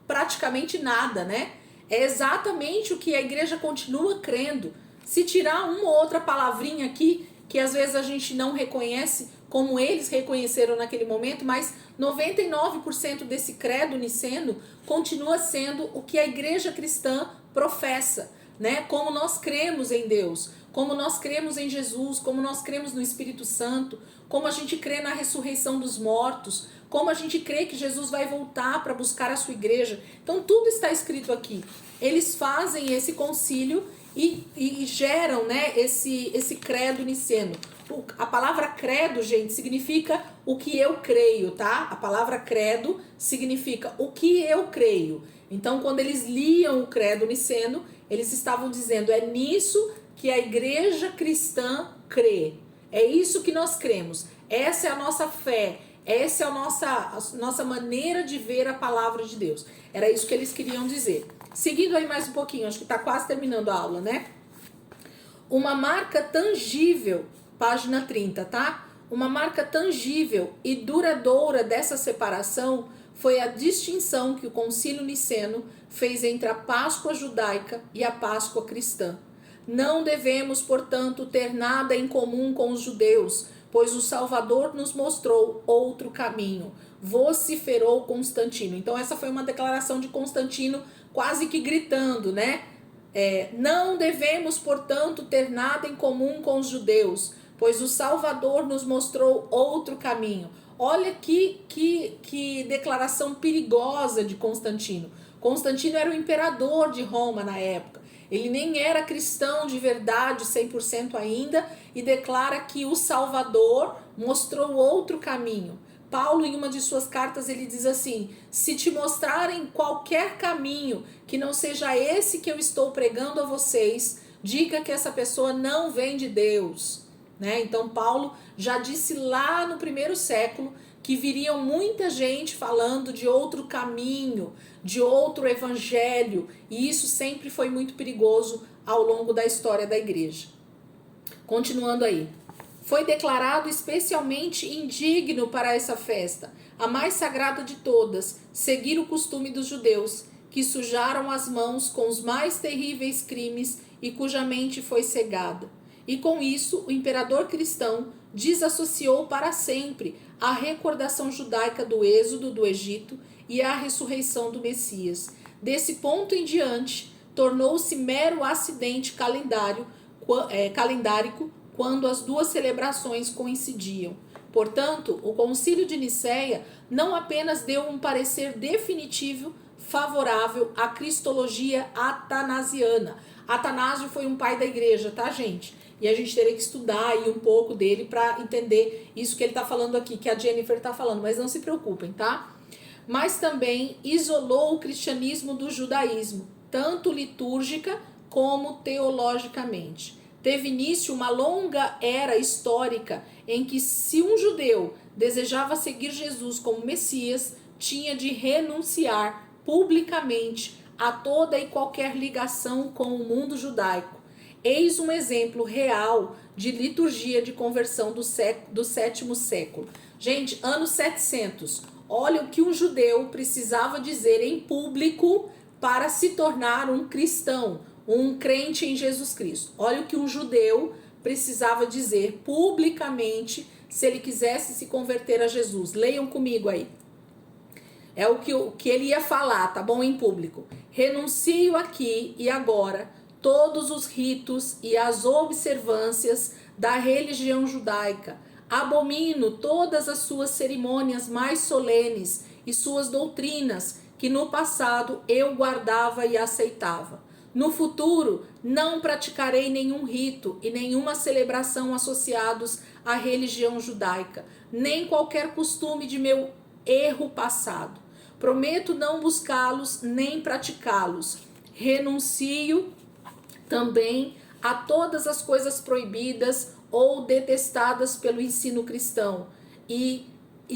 Praticamente nada, né? É exatamente o que a igreja continua crendo. Se tirar uma ou outra palavrinha aqui, que às vezes a gente não reconhece como eles reconheceram naquele momento, mas 99% desse credo niceno continua sendo o que a igreja cristã professa, né? Como nós cremos em Deus, como nós cremos em Jesus, como nós cremos no Espírito Santo, como a gente crê na ressurreição dos mortos, como a gente crê que Jesus vai voltar para buscar a sua igreja. Então tudo está escrito aqui. Eles fazem esse concílio e geram, né, esse credo niceno. A palavra credo, gente, significa o que eu creio, tá? A palavra credo significa o que eu creio. Então, quando eles liam o credo niceno, eles estavam dizendo, é nisso que a igreja cristã crê. É isso que nós cremos. Essa é a nossa fé. Essa é a nossa maneira de ver a palavra de Deus. Era isso que eles queriam dizer. Seguindo aí mais um pouquinho, acho que está quase terminando a aula, né? Uma marca tangível, página 30, tá? Uma marca tangível e duradoura dessa separação foi a distinção que o Concílio Niceno fez entre a Páscoa judaica e a Páscoa cristã. Não devemos, portanto, ter nada em comum com os judeus, pois o Salvador nos mostrou outro caminho, vociferou Constantino. Então essa foi uma declaração de Constantino quase que gritando, né? Não devemos, portanto, ter nada em comum com os judeus, pois o Salvador nos mostrou outro caminho. Olha que declaração perigosa de Constantino. Constantino era o imperador de Roma na época. Ele nem era cristão de verdade, 100% ainda, e declara que o Salvador mostrou outro caminho. Paulo, em uma de suas cartas, ele diz assim, se te mostrarem qualquer caminho que não seja esse que eu estou pregando a vocês, diga que essa pessoa não vem de Deus. Né? Então, Paulo já disse lá no primeiro século que viriam muita gente falando de outro caminho, de outro evangelho, e isso sempre foi muito perigoso ao longo da história da igreja. Continuando aí. Foi declarado especialmente indigno para essa festa, a mais sagrada de todas, seguir o costume dos judeus, que sujaram as mãos com os mais terríveis crimes e cuja mente foi cegada. E com isso, o imperador cristão desassociou para sempre a recordação judaica do êxodo do Egito e a ressurreição do Messias. Desse ponto em diante, tornou-se mero acidente calendárico quando as duas celebrações coincidiam. Portanto, o Concílio de Nicéia não apenas deu um parecer definitivo favorável à cristologia atanasiana. Atanásio foi um pai da igreja, tá, gente? E a gente teria que estudar aí um pouco dele para entender isso que ele está falando aqui, que a Jennifer está falando, mas não se preocupem, tá? Mas também isolou o cristianismo do judaísmo, tanto litúrgica como teologicamente. Teve início uma longa era histórica em que, se um judeu desejava seguir Jesus como Messias, tinha de renunciar publicamente a toda e qualquer ligação com o mundo judaico. Eis um exemplo real de liturgia de conversão do sétimo século. Gente, anos 700. Olha o que um judeu precisava dizer em público para se tornar um cristão, um crente em Jesus Cristo. Olha o que um judeu precisava dizer publicamente se ele quisesse se converter a Jesus. Leiam comigo aí. É o que ele ia falar, tá bom? Em público. Renuncio aqui e agora todos os ritos e as observâncias da religião judaica. Abomino todas as suas cerimônias mais solenes e suas doutrinas que no passado eu guardava e aceitava. No futuro, não praticarei nenhum rito e nenhuma celebração associados à religião judaica, nem qualquer costume de meu erro passado. Prometo não buscá-los nem praticá-los. Renuncio também a todas as coisas proibidas ou detestadas pelo ensino cristão. E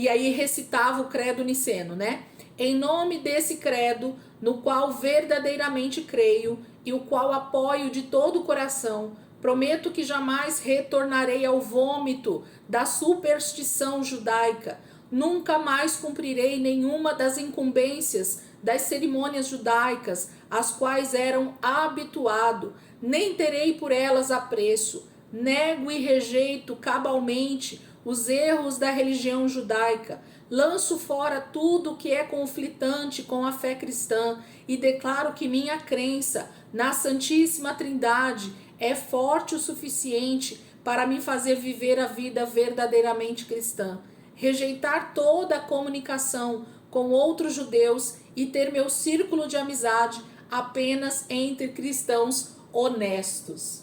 aí recitava o credo niceno, né? Em nome desse credo, no qual verdadeiramente creio e o qual apoio de todo o coração, prometo que jamais retornarei ao vômito da superstição judaica. Nunca mais cumprirei nenhuma das incumbências das cerimônias judaicas, às quais eram habituado, nem terei por elas apreço. Nego e rejeito cabalmente os erros da religião judaica. Lanço fora tudo que é conflitante com a fé cristã e declaro que minha crença na Santíssima Trindade é forte o suficiente para me fazer viver a vida verdadeiramente cristã. Rejeitar toda a comunicação com outros judeus e ter meu círculo de amizade apenas entre cristãos honestos.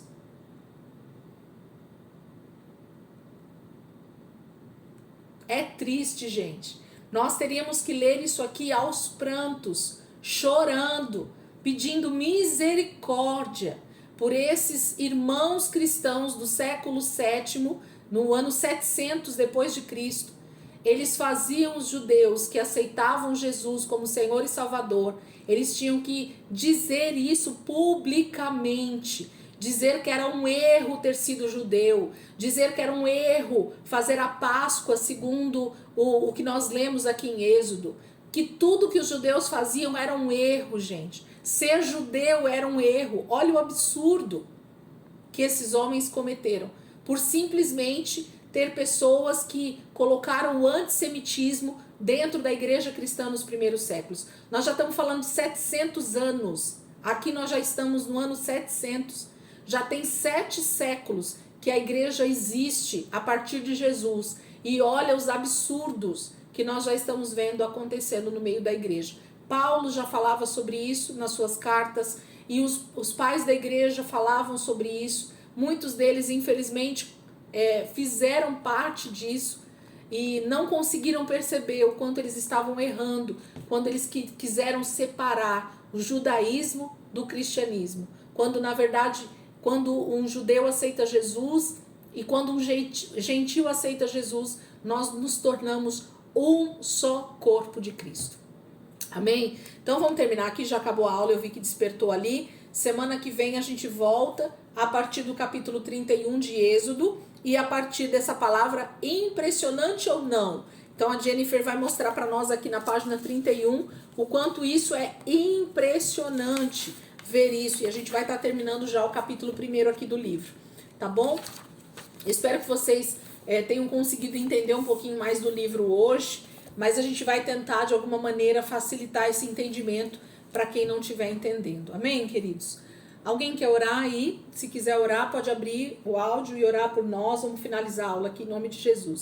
É triste, gente. Nós teríamos que ler isso aqui aos prantos, chorando, pedindo misericórdia por esses irmãos cristãos do século VII, no ano 700 depois de Cristo. Eles faziam os judeus que aceitavam Jesus como Senhor e Salvador, eles tinham que dizer isso publicamente, dizer que era um erro ter sido judeu, dizer que era um erro fazer a Páscoa segundo o que nós lemos aqui em Êxodo, que tudo que os judeus faziam era um erro, gente. Ser judeu era um erro. Olha o absurdo que esses homens cometeram, por simplesmente ter pessoas que colocaram o antissemitismo dentro da igreja cristã nos primeiros séculos. Nós já estamos falando de 700 anos, aqui nós já estamos no ano 700, já tem 7 séculos que a igreja existe a partir de Jesus, e olha os absurdos que nós já estamos vendo acontecendo no meio da igreja. Paulo já falava sobre isso nas suas cartas, e os pais da igreja falavam sobre isso. Muitos deles, infelizmente, fizeram parte disso e não conseguiram perceber o quanto eles estavam errando quando eles quiseram separar o judaísmo do cristianismo. Quando, na verdade, quando um judeu aceita Jesus e quando um gentil aceita Jesus, nós nos tornamos um só corpo de Cristo. Amém? Então vamos terminar aqui, já acabou a aula, eu vi que despertou ali. Semana que vem a gente volta a partir do capítulo 31 de Êxodo e a partir dessa palavra impressionante ou não. Então a Jennifer vai mostrar para nós aqui na página 31 o quanto isso é impressionante ver isso. E a gente vai estar terminando já o capítulo 1 aqui do livro, tá bom? Espero que vocês tenham conseguido entender um pouquinho mais do livro hoje, mas a gente vai tentar de alguma maneira facilitar esse entendimento para quem não estiver entendendo. Amém, queridos? Alguém quer orar aí? Se quiser orar, pode abrir o áudio e orar por nós. Vamos finalizar a aula aqui em nome de Jesus.